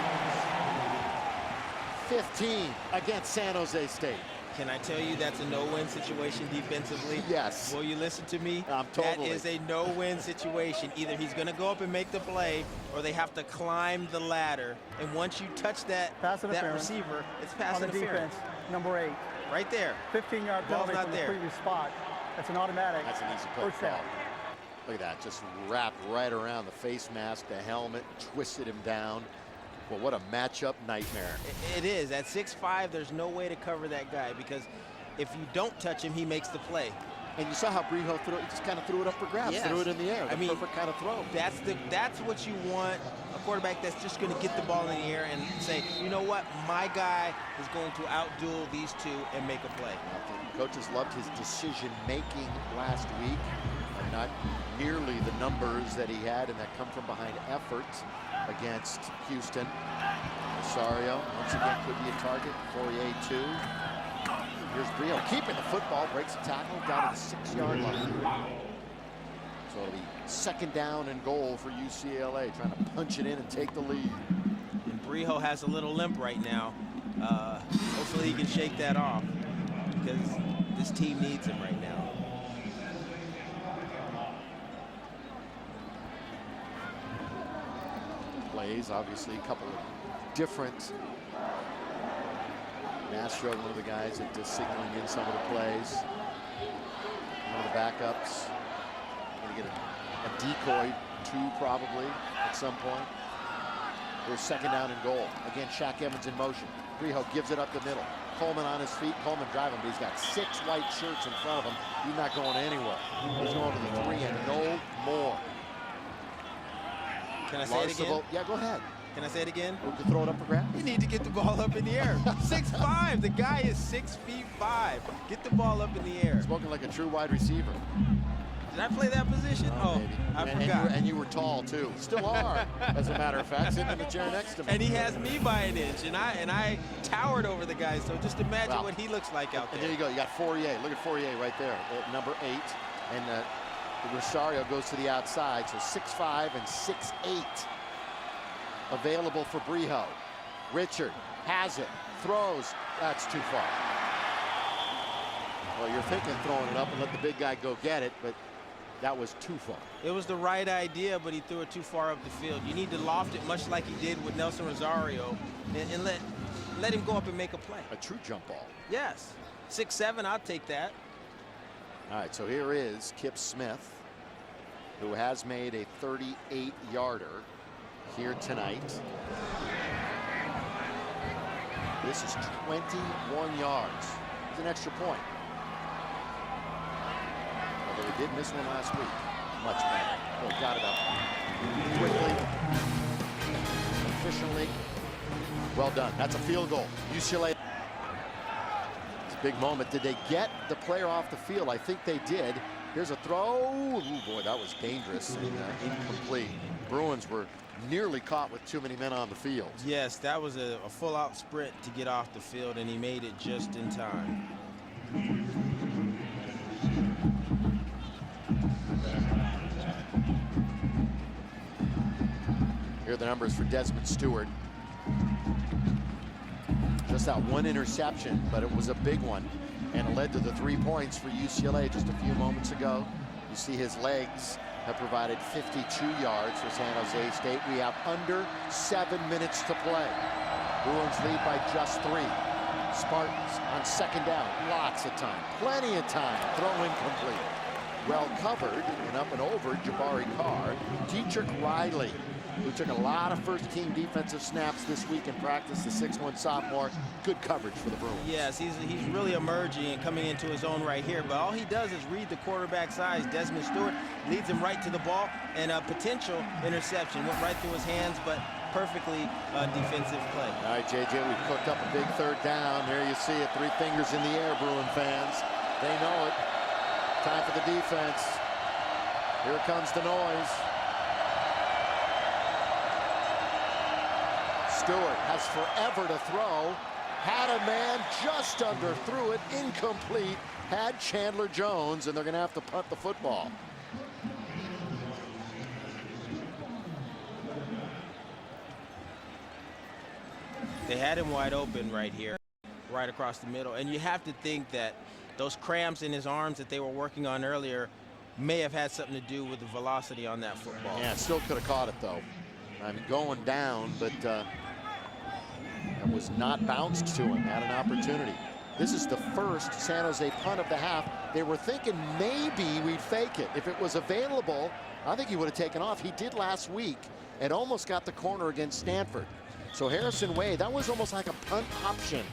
15 against San Jose State. Can I tell you that's a no-win situation defensively? Yes. Will you listen to me? Totally. That is a no-win situation. Either he's going to go up and make the play, or they have to climb the ladder. And once you touch that receiver, it's pass on the interference. Defense, number 8. Right there. 15-yard penalty from the previous spot. That's an automatic. That's an easy first down. Look at that, just wrapped right around the face mask, the helmet, twisted him down. Well, what a matchup nightmare. It is. At 6'5", there's no way to cover that guy, because if you don't touch him, he makes the play. And you saw how Brehaut threw it. He just kind of threw it up for grabs, Yes. threw it in the air. I mean, perfect kind of throw. That's what you want, a quarterback that's just going to get the ball in the air and say, you know what, my guy is going to outduel these two and make a play. Coaches loved his decision-making last week. Not nearly the numbers that he had and that come from behind effort against Houston. Rosario, once again, could be a target. Fourier, 2. Here's Brehaut keeping the football, breaks a tackle down to the 6-yard line. So it'll be second down and goal for UCLA, trying to punch it in and take the lead. And Brehaut has a little limp right now. Hopefully he can shake that off, because this team needs him right now. Plays, obviously, a couple of different. Mastro, one of the guys that is signaling in some of the plays. One of the backups. Going to get a decoy, 2 probably, at some point. There's second down and goal. Again, Shaq Evans in motion. Brehaut gives it up the middle. Coleman on his feet. Coleman driving, but he's got 6 white shirts in front of him. He's not going anywhere. He's going to the 3 and no more. Can I say it again? Yeah, go ahead. Can I say it again? We can throw it up for grabs. You need to get the ball up in the air. 6'5". The guy is 6'5". Get the ball up in the air. Spoken like a true wide receiver. Did I play that position? Oh, I forgot. And you were tall too. Still are, as a matter of fact, sitting in the chair next to me. And he has me by an inch, and I towered over the guy. So just imagine what he looks like out there. And there you go. You got Fourier. Look at Fourier right there, number 8, and Rosario goes to the outside. So 6'5" and 6'8". Available for Brehaut. Richard has it, throws. That's too far. Well, you're thinking throwing it up and let the big guy go get it, but that was too far. It was the right idea, but he threw it too far up the field. You need to loft it much like he did with Nelson Rosario and let him go up and make a play. A true jump ball. Yes. 6'7", I'll take that. All right, so here is Kip Smith, who has made a 38-yarder here tonight. This is 21 yards. It's an extra point. Although he did miss one last week. Much better. Oh, got it up quickly, efficiently. Well done. That's a field goal. UCLA. It's a big moment. Did they get the player off the field? I think they did. Here's a throw. Ooh, boy, that was dangerous and incomplete. Bruins were nearly caught with too many men on the field. Yes, that was a full-out sprint to get off the field, and he made it just in time. Here are the numbers for Desmond Stewart. Just that one interception, but it was a big one, and it led to the 3 points for UCLA just a few moments ago. You see his legs have provided 52 yards for San Jose State. We have under 7 minutes to play. Bruins lead by just 3. Spartans on second down, lots of time, plenty of time. Throw incomplete. Well covered and up and over Jabari Carr. Dietrich Riley, who took a lot of first-team defensive snaps this week in practice, the 6'1" sophomore. Good coverage for the Bruins. Yes, he's really emerging and coming into his own right here. But all he does is read the quarterback's eyes. Desmond Stewart leads him right to the ball, and a potential interception went right through his hands, but perfectly defensive play. All right, JJ, we've cooked up a big third down. There you see it, 3 fingers in the air, Bruin fans. They know it. Time for the defense. Here comes the noise. Stewart has forever to throw. Had a man just under, threw it incomplete. Had Chandler Jones, and they're going to have to punt the football. They had him wide open right here, right across the middle. And you have to think that those cramps in his arms that they were working on earlier may have had something to do with the velocity on that football. Yeah, still could have caught it, though. I'm going down, but it was not bounced to him. Had an opportunity. This is the first San Jose punt of the half. They were thinking maybe we'd fake it. If it was available, I think he would have taken off. He did last week and almost got the corner against Stanford. So Harrison Wade, that was almost like a punt option.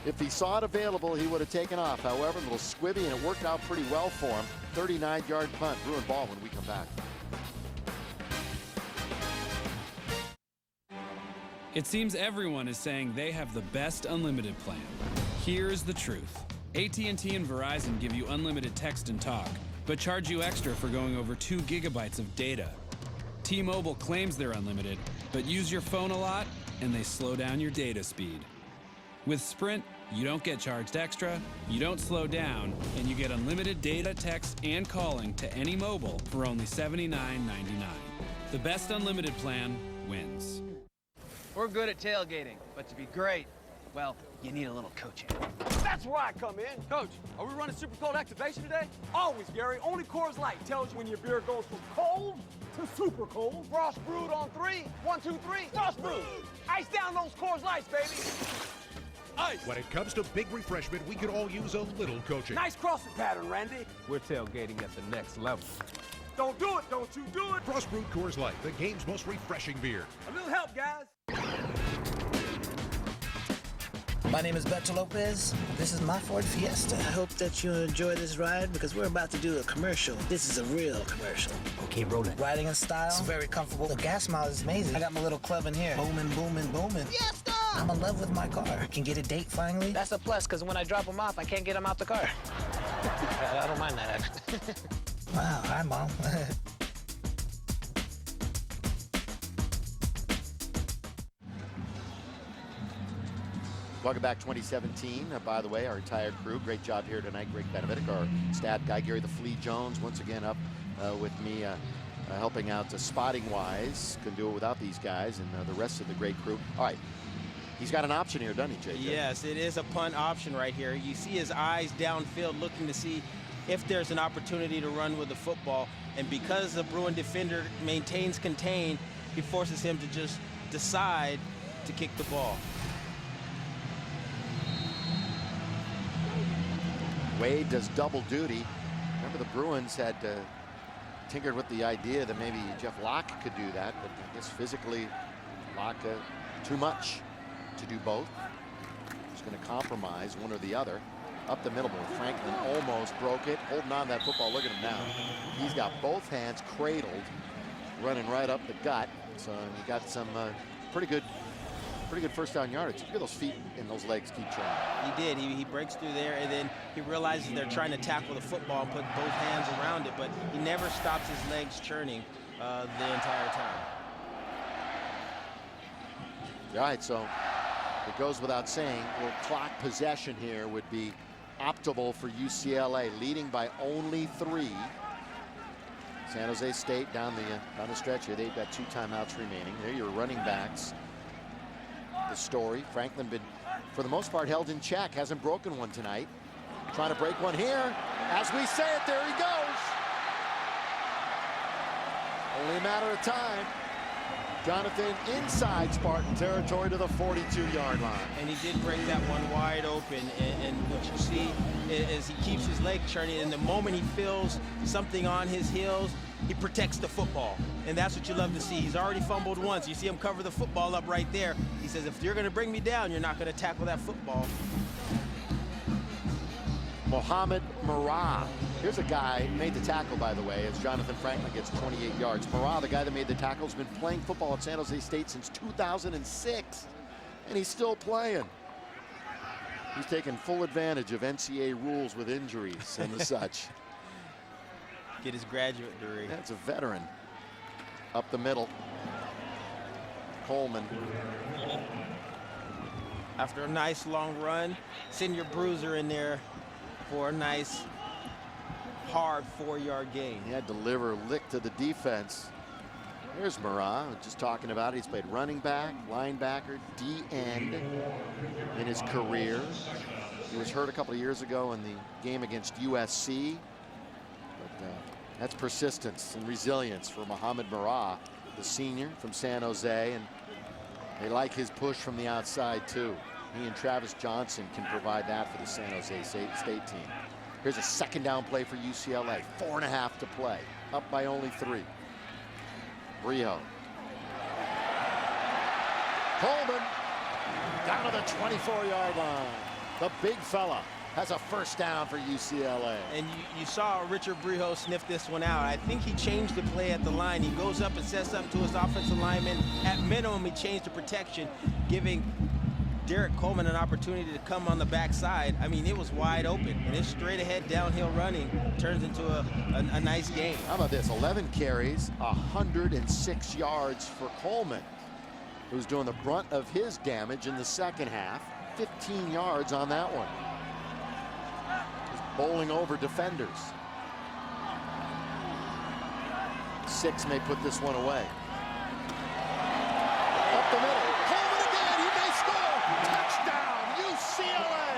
If he saw it available, he would have taken off. However, a little squibby, and it worked out pretty well for him. 39-yard punt. Bruin ball when we come back. It seems everyone is saying they have the best unlimited plan. Here's the truth. AT&T and Verizon give you unlimited text and talk, but charge you extra for going over 2 gigabytes of data. T-Mobile claims they're unlimited, but use your phone a lot, and they slow down your data speed. With Sprint, you don't get charged extra, you don't slow down, and you get unlimited data, text, and calling to any mobile for only $79.99. The best unlimited plan wins. We're good at tailgating, but to be great, well, you need a little coaching. That's where I come in. Coach, are we running super cold activation today? Always, Gary. Only Coors Light tells you when your beer goes from cold to super cold. Frost brewed on 3. 1, 2, 3. Frost brewed. Ice down those Coors Lights, baby. Ice. When it comes to big refreshment, we could all use a little coaching. Nice crossing pattern, Randy. We're tailgating at the next level. Don't do it. Don't you do it. Frost brewed Coors Light, the game's most refreshing beer. A little help, guys. My name is Beto Lopez. This is my Ford Fiesta. I hope that you enjoy this ride because we're about to do a commercial. This is a real commercial. Okay, roll it. Riding in style. It's very comfortable. The gas mileage is amazing. I got my little club in here. Booming, booming, booming. Fiesta! I'm in love with my car. I can get a date finally. That's a plus, because when I drop them off, I can't get them out the car. I don't mind that, actually. Wow, hi, Mom. Welcome back, 2017. By the way, our entire crew, great job here tonight. Greg Benevitic, our stat guy, Gary the Flea Jones, once again up with me, helping out spotting-wise. Couldn't do it without these guys and the rest of the great crew. All right, he's got an option here, doesn't he, JJ? Yes, it is a punt option right here. You see his eyes downfield looking to see if there's an opportunity to run with the football. And because the Bruin defender maintains contain, he forces him to just decide to kick the ball. Wade does double duty. Remember, the Bruins had tinkered with the idea that maybe Jeff Locke could do that, but I guess physically Locke too much to do both. He's going to compromise one or the other. Up the middle, Franklin almost broke it, holding on to that football. Look at him now. He's got both hands cradled, running right up the gut. So he got some pretty good first down yardage. Look at those feet and those legs keep trying. He did. He breaks through there, and then he realizes they're trying to tackle the football and put both hands around it, but he never stops his legs churning the entire time. All right, so it goes without saying, well, clock possession here would be optimal for UCLA, leading by only 3. San Jose State down the stretch here. They've got 2 timeouts remaining. They're your running backs. The story, Franklin been, for the most part, held in check. Hasn't broken one tonight. Trying to break one here. As we say it, there he goes. Only a matter of time. Jonathan inside Spartan territory to the 42-yard line. And he did break that one wide open. And what you see is he keeps his leg churning. And the moment he feels something on his heels, he protects the football. And that's what you love to see. He's already fumbled once. You see him cover the football up right there. He says, if you're going to bring me down, you're not going to tackle that football. Mohamed Marah. Here's a guy who made the tackle, by the way, as Jonathan Franklin gets 28 yards. Marah, the guy that made the tackle, has been playing football at San Jose State since 2006, and he's still playing. He's taking full advantage of NCAA rules with injuries and the such. Get his graduate degree. That's a veteran. Up the middle. Coleman. After a nice long run, send your bruiser in there for a nice hard 4-yard gain. He had to deliver lick to the defense. Here's Marah, just talking about it. He's played running back, linebacker, D-end in his career. He was hurt a couple of years ago in the game against USC. But that's persistence and resilience for Mohamed Marah, the senior from San Jose, and they like his push from the outside too. He and Travis Johnson can provide that for the San Jose State team. Here's a second down play for UCLA. 4.5 to play. Up by only 3. Brio. Coleman down to the 24-yard line. The big fella has a first down for UCLA. And you saw Richard Brio sniff this one out. I think he changed the play at the line. He goes up and sets up to his offensive lineman. At minimum, he changed the protection, giving Derek Coleman an opportunity to come on the backside. I mean, it was wide open, and his straight ahead downhill running turns into a nice game. How about this? 11 carries, 106 yards for Coleman, who's doing the brunt of his damage in the second half. 15 yards on that one. He's bowling over defenders. 6 may put this one away. Up the middle. Coleman again. He may score. Touchdown, UCLA.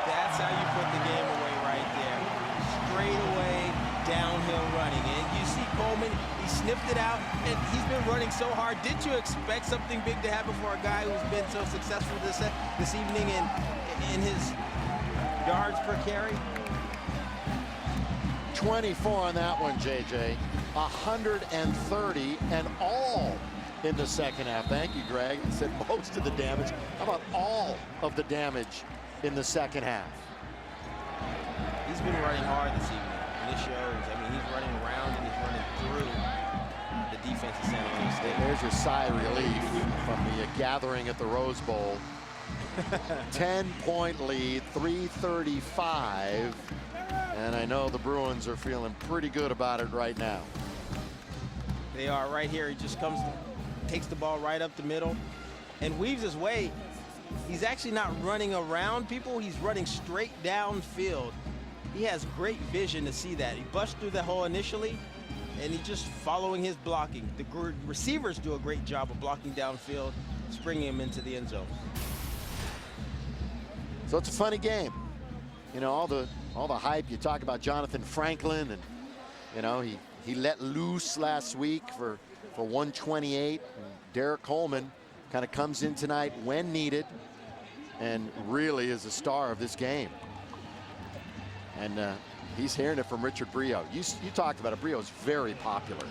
That's how you put the game away right there. Straight away, downhill running. And you see Coleman, he sniffed it out, and he's been running so hard. Did you expect something big to happen for a guy who's been so successful this evening in his yards per carry? 24 on that one, JJ. 130 and all in the second half. Thank you, Greg. I said most of the damage. How about all of the damage in the second half? He's been running hard this evening, and it shows. I mean, he's running around and he's running through the defense of San Jose State. There's your sigh of relief from the gathering at the Rose Bowl. 10-point lead, 3:35. And I know the Bruins are feeling pretty good about it right now. They are right here. He just comes, takes the ball right up the middle and weaves his way. He's actually not running around people. He's running straight downfield. He has great vision to see that. He busts through the hole initially, and he's just following his blocking. The receivers do a great job of blocking downfield, springing him into the end zone. So it's a funny game. you know, all the hype. You talk about Jonathan Franklin, and you know, he let loose last week for 128. And Derek Coleman kind of comes in tonight when needed, and really is the star of this game. And he's hearing it from Richard Brio. You talked about it. Brio is very popular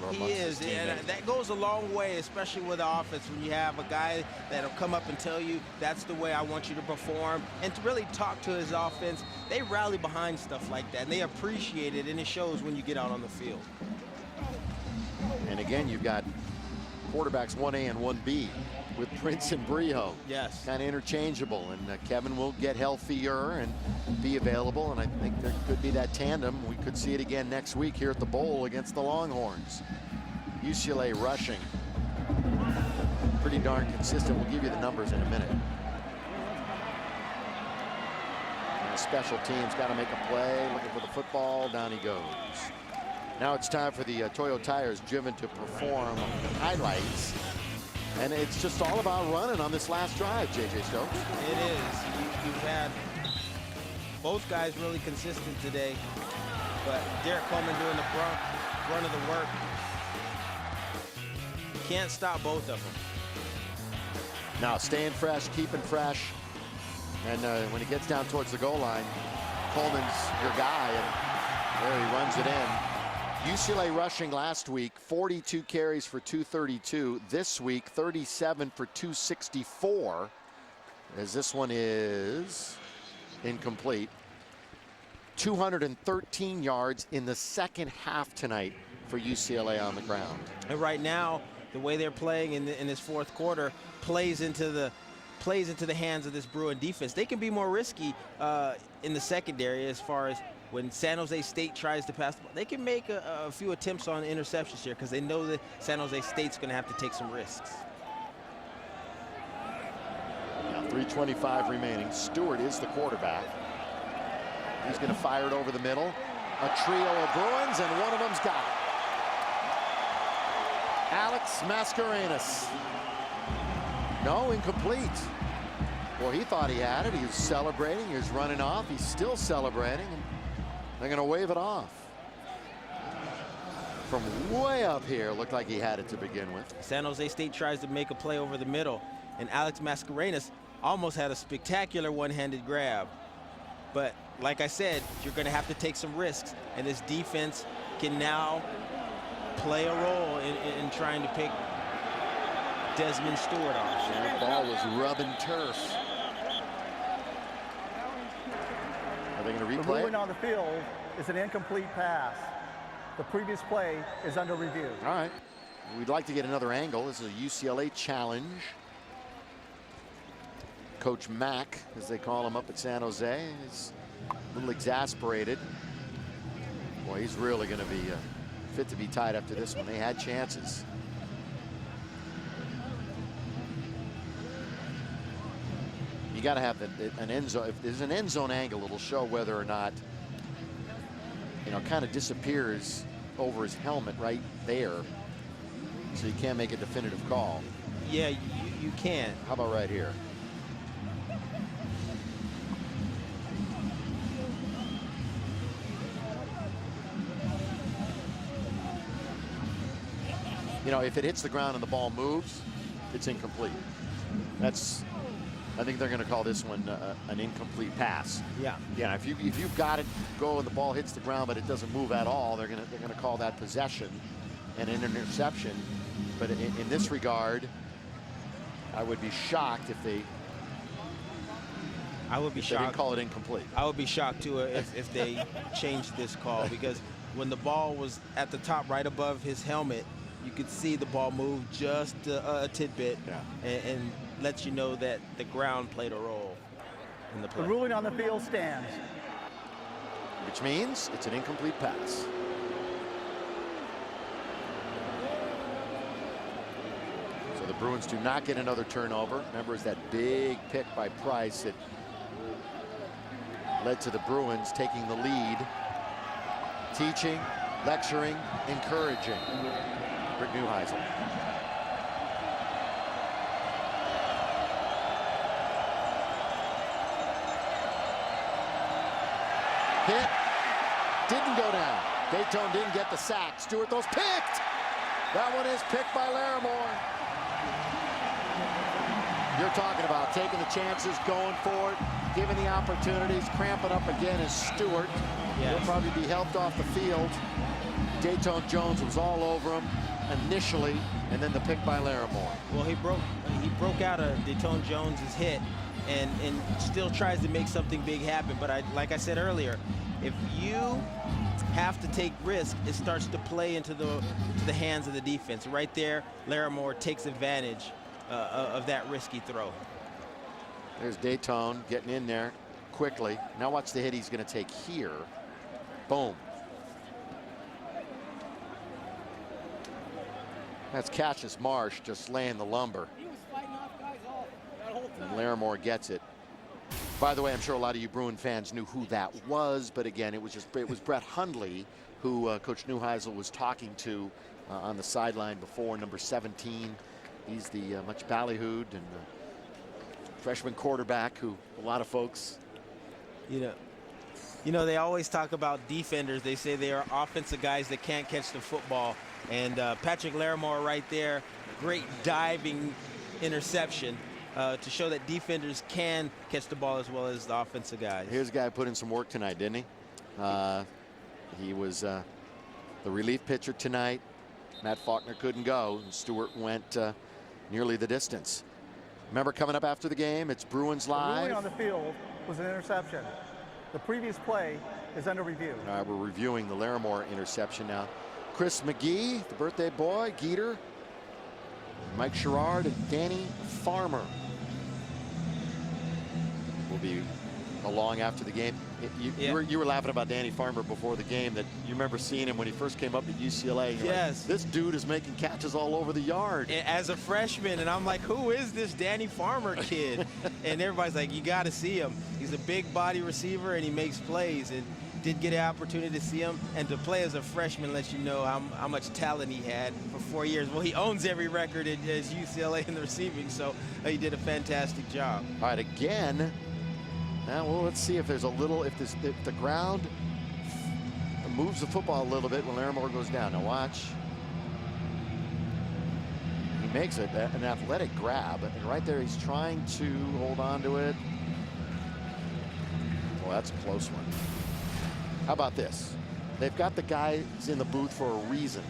amongst his teammates. And that goes a long way, especially with the offense, when you have a guy that'll come up and tell you that's the way I want you to perform, and to really talk to his offense. They rally behind stuff like that, and they appreciate it, and it shows when you get out on the field. And again, you've got quarterbacks 1A and 1B with Prince and Brio. Yes. Kind of interchangeable, and Kevin will get healthier and be available, and I think there could be that tandem. We could see it again next week here at the Bowl against the Longhorns. UCLA rushing. Pretty darn consistent. We'll give you the numbers in a minute. And special teams got to make a play, looking for the football. Down he goes. Now it's time for the Toyo Tires Driven to Perform highlights. And it's just all about running on this last drive, J.J. Stokes. It is. You've had both guys really consistent today, but Derek Coleman doing the brunt of the work. Can't stop both of them. Now staying fresh, keeping fresh, and when he gets down towards the goal line, Coleman's your guy, and there he runs it in. UCLA rushing last week, 42 carries for 232. This week, 37 for 264. As this one is incomplete. 213 yards in the second half tonight for UCLA on the ground. And right now, the way they're playing in this fourth quarter plays into the hands of this Bruin defense. They can be more risky in the secondary as far as when San Jose State tries to pass the ball. They can make a few attempts on interceptions here because they know that San Jose State's going to have to take some risks. Now 3:25 remaining. Stewart is the quarterback. He's going to fire it over the middle. A trio of Bruins, and one of them's got it. Alex Mascarenas. No, incomplete. Well, he thought he had it. He was celebrating. He was running off. He's still celebrating. They're going to wave it off. From way up here, looked like he had it to begin with. San Jose State tries to make a play over the middle, and Alex Mascarenas almost had a spectacular one-handed grab. But like I said, you're going to have to take some risks, and this defense can now play a role in trying to pick Desmond Stewart off. That ball was rubbing turf. Are they going to replay? The ruling on the field is an incomplete pass. The previous play is under review. All right. We'd like to get another angle. This is a UCLA challenge. Coach Mack, as they call him up at San Jose, is a little exasperated. Boy, he's really going to be fit to be tied up to this one. They had chances. You got to have an end zone. If there's an end zone angle, it'll show whether or not, you know, kind of disappears over his helmet right there. So you can't make a definitive call. Yeah, you can. How about right here? You know, if it hits the ground and the ball moves, it's incomplete. I think they're going to call this one an incomplete pass. Yeah. Yeah. If you've got it go and the ball hits the ground but it doesn't move at all, they're going to call that possession and an interception. But in this regard, I would be shocked if they. I would be shocked. They didn't call it incomplete. I would be shocked too if they changed this call, because when the ball was at the top right above his helmet, you could see the ball move just a tidbit, and lets you know that the ground played a role in the play. The ruling on the field stands. Which means it's an incomplete pass. So the Bruins do not get another turnover. Remember, it's that big pick by Price that led to the Bruins taking the lead. Teaching, lecturing, encouraging. Rick Neuheisel. Hit. Didn't go down. Dayton didn't get the sack. Stewart throws picked. That one is picked by Larimore. You're talking about taking the chances, going for it, giving the opportunities. Cramping up again is Stewart. He'll probably be helped off the field. Dayton Jones was all over him initially, and then the pick by Larimore. Well, he broke out of Dayton Jones's hit and still tries to make something big happen. But like I said earlier, if you have to take risk, it starts to play into the hands of the defense. Right there, Larimore takes advantage of that risky throw. There's Dayton getting in there quickly. Now watch the hit he's going to take here. Boom. That's Cassius Marsh just laying the lumber. He was fighting off guys all that whole time. And Larimore gets it. By the way, I'm sure a lot of you Bruin fans knew who that was, but again, it was Brett Hundley who Coach Neuheisel was talking to on the sideline before, number 17. He's the much ballyhooed and freshman quarterback who a lot of folks. You know, they always talk about defenders. They say they are offensive guys that can't catch the football. And Patrick Larimore right there, great diving interception to show that defenders can catch the ball as well as the offensive guys. Here's a guy who put in some work tonight, didn't he? He was the relief pitcher tonight. Matt Faulkner couldn't go, and Stewart went nearly the distance. Remember, coming up after the game, it's Bruins Live. The ruling on the field was an interception. The previous play is under review. All right, we're reviewing the Larimore interception now. Chris McGee, the birthday boy, Geeter, Mike Sherrard, and Danny Farmer will be along after the game. You were laughing about Danny Farmer before the game, that you remember seeing him when he first came up at UCLA. Yes. Like, this dude is making catches all over the yard. As a freshman, and I'm like, who is this Danny Farmer kid? And everybody's like, you got to see him. He's a big body receiver, and he makes plays. And did get an opportunity to see him, and to play as a freshman lets you know how much talent he had for 4 years. Well, he owns every record at UCLA in the receiving, so he did a fantastic job. All right, again. Now, well, let's see if there's a little, if the ground moves the football a little bit when Larimore goes down. Now watch. He makes an athletic grab, and right there he's trying to hold on to it. Well, that's a close one. How about this? They've got the guys in the booth for a reason,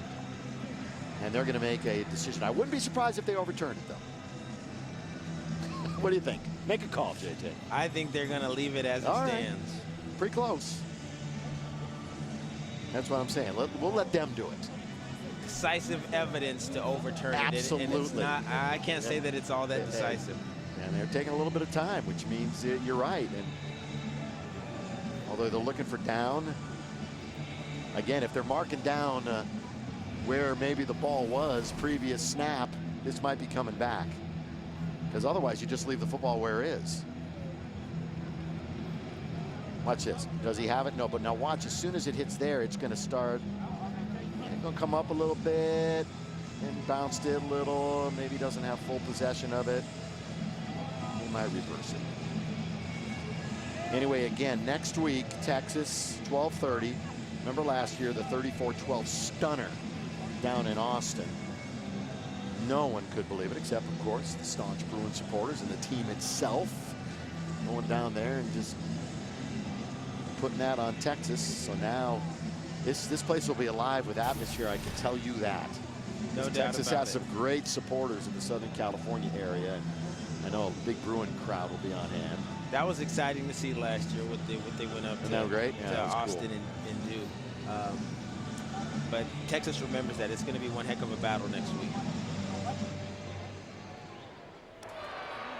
and they're going to make a decision. I wouldn't be surprised if they overturn it, though. What do you think? Make a call, JT. I think they're going to leave it as it stands. Pretty close. That's what I'm saying. We'll let them do it. Decisive evidence to overturn it. Absolutely. And it's not, I can't say that it's all that decisive. And they're taking a little bit of time, which means you're right. And although they're looking for down, again, if they're marking down where maybe the ball was previous snap, this might be coming back. Because otherwise you just leave the football where it is. Watch this. Does he have it? No, but now watch, as soon as it hits there, it's going to start. It's going to come up a little bit and bounced it a little. Maybe doesn't have full possession of it. He might reverse it. Anyway, again, next week, Texas, 12:30. Remember last year, the 34-12 stunner down in Austin. No one could believe it, except, of course, the staunch Bruin supporters and the team itself. Going down there and just putting that on Texas. So now this place will be alive with atmosphere, I can tell you that. No doubt Texas about has it. some great supporters in the Southern California area. And I know a big Bruin crowd will be on hand. That was exciting to see last year, what they went up Isn't that great? Yeah, to that was Austin cool. and do. But Texas remembers that. It's going to be one heck of a battle next week.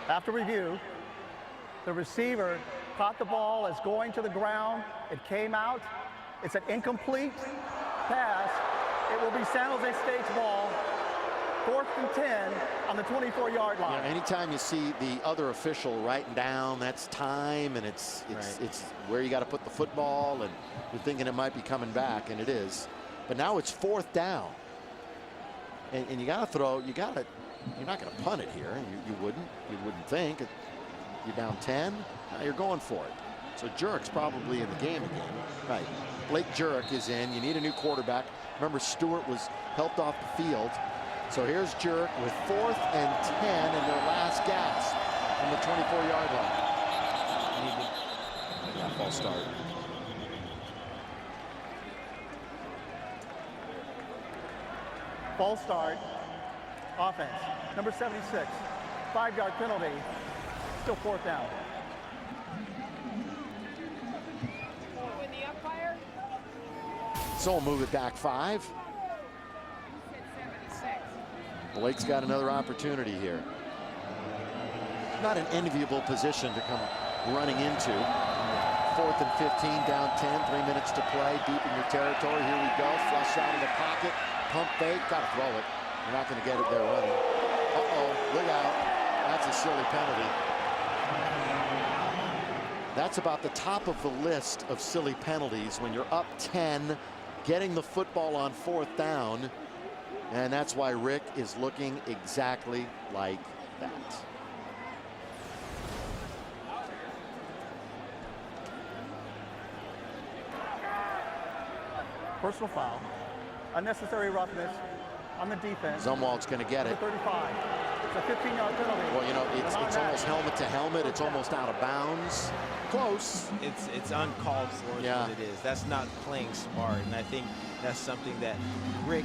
After review, the receiver caught the ball as going to the ground. It came out. It's an incomplete pass. It will be San Jose State's ball. 4th and 10 on the 24-yard line. Yeah, anytime you see the other official writing down, that's time, and it's where you got to put the football, and you're thinking it might be coming back, and it is. But now it's 4th down, and you got to throw. You're not going to punt it here. You wouldn't think. You're down 10. Now you're going for it. So Jurick's probably in the game again. Right. Blake Jurick is in. You need a new quarterback. Remember, Stewart was helped off the field. So here's Jurick with 4th and 10 in their last gasp from the 24-yard line. Yeah, false start. False start. Offense. Number 76. 5-yard penalty. Still 4th down. So we'll move it back 5. Blake's got another opportunity here. Not an enviable position to come running into. 4th and 15, down 10, 3 minutes to play, deep in your territory. Here we go, flush out of the pocket, pump fake, gotta throw it. You're not gonna get it there running. Uh-oh, look out. That's a silly penalty. That's about the top of the list of silly penalties when you're up 10, getting the football on 4th down. And that's why Rick is looking exactly like that. Personal foul. Unnecessary roughness on the defense. Zumwalt's going to get it. 35. It's a 15-yard penalty. Well, you know, it's almost helmet to helmet. It's almost out of bounds. Close. It's uncalled for is what it is. That's not playing smart, and I think that's something that Rick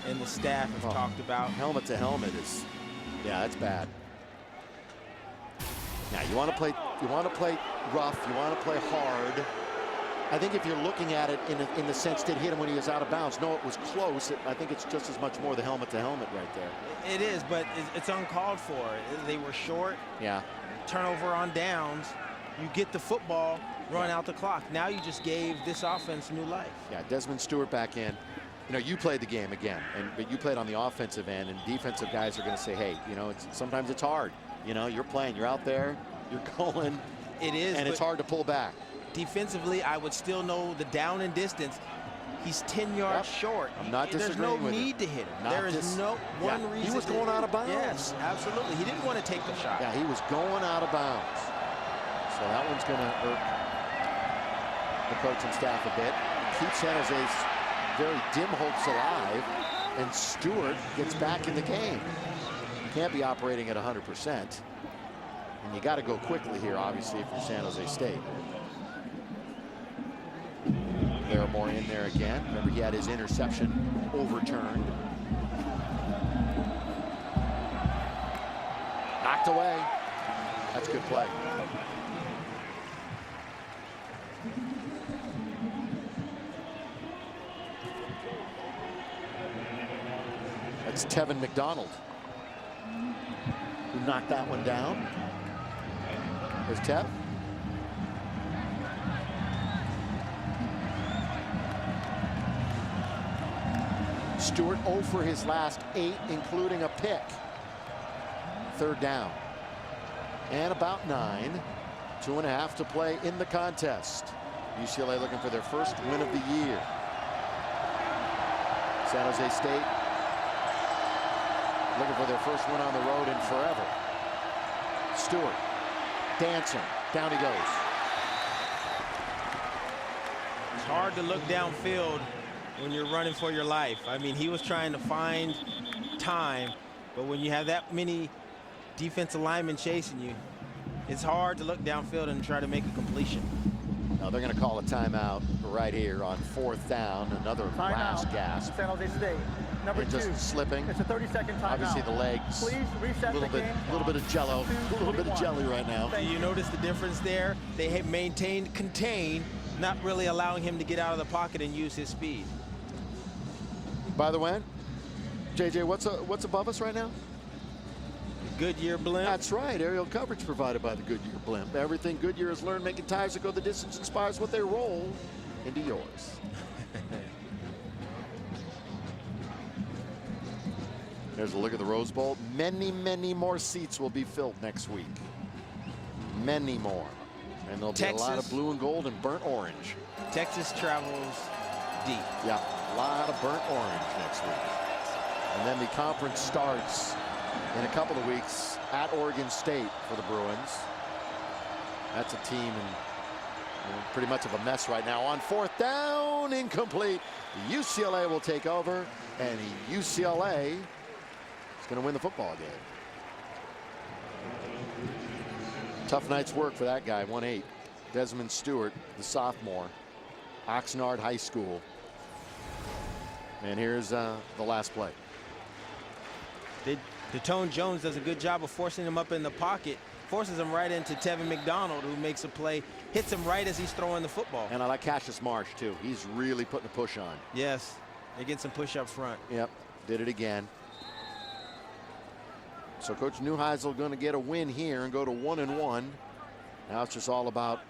and the staff have talked about. Helmet to helmet is, yeah, that's bad. Now you want to play rough. You want to play hard. I think if you're looking at it in the sense that hit him when he was out of bounds, no, it was close. I think it's just as much more the helmet to helmet right there. It is, but it's uncalled for. They were short. Yeah. Turnover on downs. You get the football, run out the clock. Now you just gave this offense new life. Yeah, Desmond Stewart back in. You know, you played the game again, but you played on the offensive end, and defensive guys are going to say, hey, you know, sometimes it's hard. You know, you're playing, you're out there, you're going. It is, and it's hard to pull back. Defensively, I would still know the down and distance. He's 10 yards short. I'm not disagreeing with There's no need to hit him. There is no one reason. He was going out of bounds. Yes, absolutely. He didn't want to take the shot. Yeah, he was going out of bounds. So that one's going to hurt the coaching staff a bit. Keeps San Jose's very dim hopes alive, and Stewart gets back in the game. You can't be operating at 100%. And you got to go quickly here, obviously, if you're San Jose State. Larimore in there again. Remember, he had his interception overturned. Knocked away. That's good play. That's Tevin McDonald, who knocked that one down. There's Tev. Stewart 0 for his last 8, including a pick. 3rd down. And about 9. 2.5 to play in the contest. UCLA looking for their first win of the year. San Jose State looking for their first win on the road in forever. Stewart dancing. Down he goes. It's hard to look downfield when you're running for your life. I mean, he was trying to find time, but when you have that many defensive linemen chasing you, it's hard to look downfield and try to make a completion. Now they're going to call a timeout right here on 4th down. Another last gasp. San Jose State. Number 2. Just slipping. It's a 30-second timeout. Obviously the legs. Please reset the game. A little bit of jello. A little bit of jelly right now. Do you notice the difference there? They have maintained contain, not really allowing him to get out of the pocket and use his speed. By the way, JJ, what's above us right now? Goodyear blimp. That's right. Aerial coverage provided by the Goodyear blimp. Everything Goodyear has learned making tires that go the distance inspires what they roll into yours. There's a look at the Rose Bowl. Many, many more seats will be filled next week. Many more. And there'll be a lot of blue and gold and burnt orange. Texas travels deep. Yeah, a lot of burnt orange next week. And then the conference starts in a couple of weeks at Oregon State for the Bruins. That's a team in Pretty much of a mess right now. On 4th down, incomplete. UCLA will take over, and UCLA is going to win the football game. Tough night's work for that guy. 1-8. Desmond Stewart, the sophomore, Oxnard High School. And here's the last play. Detone Jones does a good job of forcing him up in the pocket, forces him right into Tevin McDonald, who makes a play, hits him right as he's throwing the football. And I like Cassius Marsh, too. He's really putting the push on. Yes, they get some push up front. Yep, did it again. So Coach Neuheisel going to get a win here and go to 1-1. Now it's just all about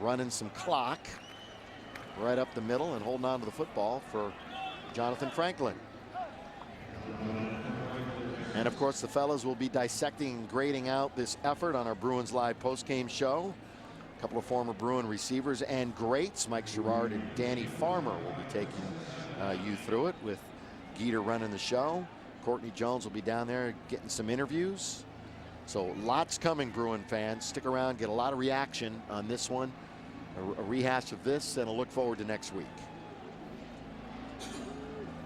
running some clock right up the middle and holding on to the football for Jonathan Franklin. And of course, the fellas will be dissecting and grading out this effort on our Bruins Live post-game show. A couple of former Bruin receivers and greats, Mike Sherrard and Danny Farmer, will be taking you through it with Geeter running the show. Courtney Jones will be down there getting some interviews. So lots coming, Bruin fans. Stick around, get a lot of reaction on this one. A rehash of this, and a look forward to next week.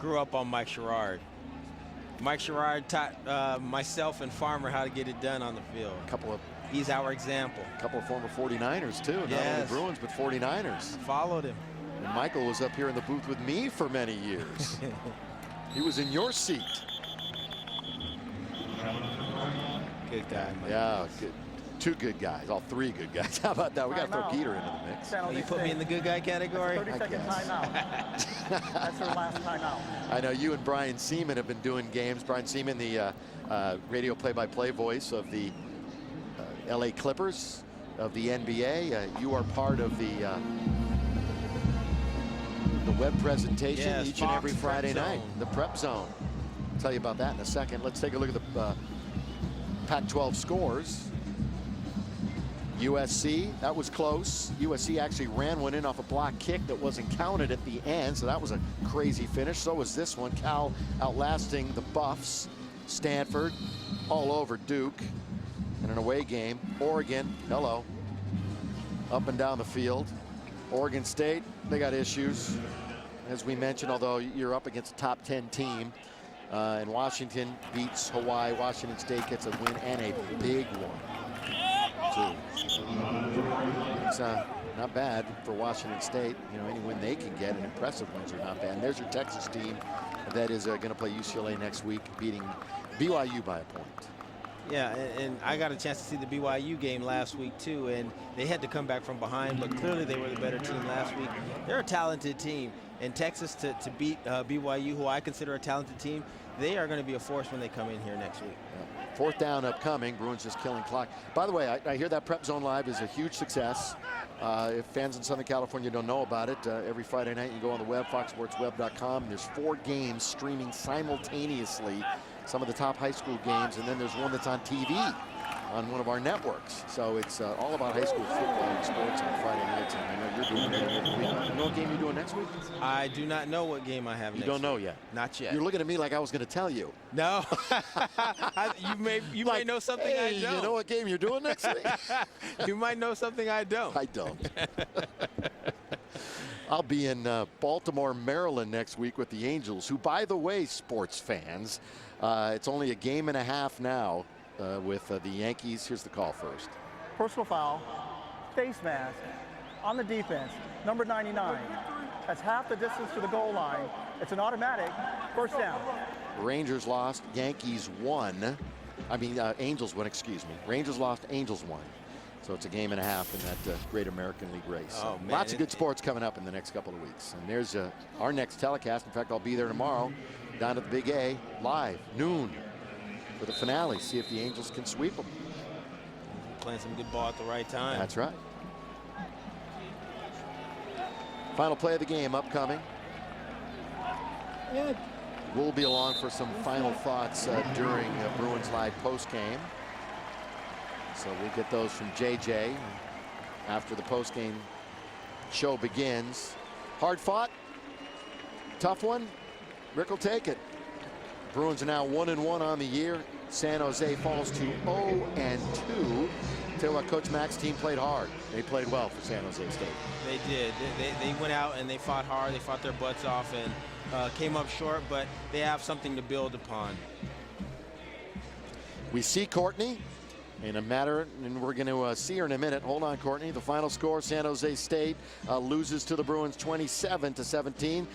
Grew up on Mike Sherrard. Mike Sherrard taught myself and Farmer how to get it done on the field. He's our example. A couple of former 49ers, too. Yes. Not only Bruins, but 49ers. Followed him. And Michael was up here in the booth with me for many years. He was in your seat. Good guy, Mike. Yeah, good. Two good guys. All three good guys. How about that? We got to throw Geeter into the mix. Oh, you put me in the good guy category? 30-second timeout. That's our last timeout. I know you and Brian Seaman have been doing games. Brian Seaman, the radio play-by-play voice of the LA Clippers of the NBA. You are part of the web presentation each and every Friday night. The Prep Zone. I'll tell you about that in a second. Let's take a look at the Pac-12 scores. USC, that was close. USC actually ran one in off a block kick that wasn't counted at the end, so that was a crazy finish. So was this one. Cal outlasting the Buffs. Stanford all over Duke in an away game. Oregon, hello, up and down the field. Oregon State, they got issues, as we mentioned, although you're up against a top 10 team. And Washington beats Hawaii. Washington State gets a win, and a big one, too. It's not bad for Washington State. You know, any win they can get, and impressive wins are not bad. And there's your Texas team that is going to play UCLA next week, beating BYU by a point. Yeah, and I got a chance to see the BYU game last week, too, and they had to come back from behind, but clearly they were the better team last week. They're a talented team, and Texas to beat BYU, who I consider a talented team, they are going to be a force when they come in here next week. Yeah. 4th down upcoming. Bruins just killing clock. By the way, I hear that Prep Zone Live is a huge success. If fans in Southern California don't know about it, every Friday night you go on the web, foxsportsweb.com. There's 4 games streaming simultaneously, some of the top high school games, and then there's one that's on TV on one of our networks. So it's all about high school football and sports on Friday nights, and I know you're doing it every week. You know what game you're doing next week? I do not know what game I have next week. You don't know yet? Not yet. You're looking at me like I was going to tell you. No. You may know something I don't. You know what game you're doing next week? You might know something I don't. I don't. I'll be in Baltimore, Maryland next week with the Angels, who, by the way, sports fans, it's only a game and a half now with the Yankees. Here's the call first. Personal foul, face mask on the defense, number 99. That's half the distance to the goal line. It's an automatic first down. Rangers lost, Yankees won. I mean, Angels won, excuse me. Rangers lost, Angels won. So it's a game and a half in that Great American League race. Oh, man. Lots of good sports coming up in the next couple of weeks. And there's our next telecast. In fact, I'll be there tomorrow down at the Big A, live, noon, for the finale. See if the Angels can sweep them. Playing some good ball at the right time. That's right. Final play of the game upcoming. We'll be along for some final thoughts during Bruins Live post-game. So we'll get those from JJ after the post-game show begins. Hard fought, tough one. Rick will take it. Bruins are now 1-1 on the year. San Jose falls to 0-2. tell you what, Coach Mack's team played hard. They played well for San Jose State. They did. They went out and they fought hard. They fought their butts off and came up short, but they have something to build upon. We see Courtney in a matter, and we're going to see her in a minute. Hold on, Courtney. The final score, San Jose State loses to the Bruins 27-17.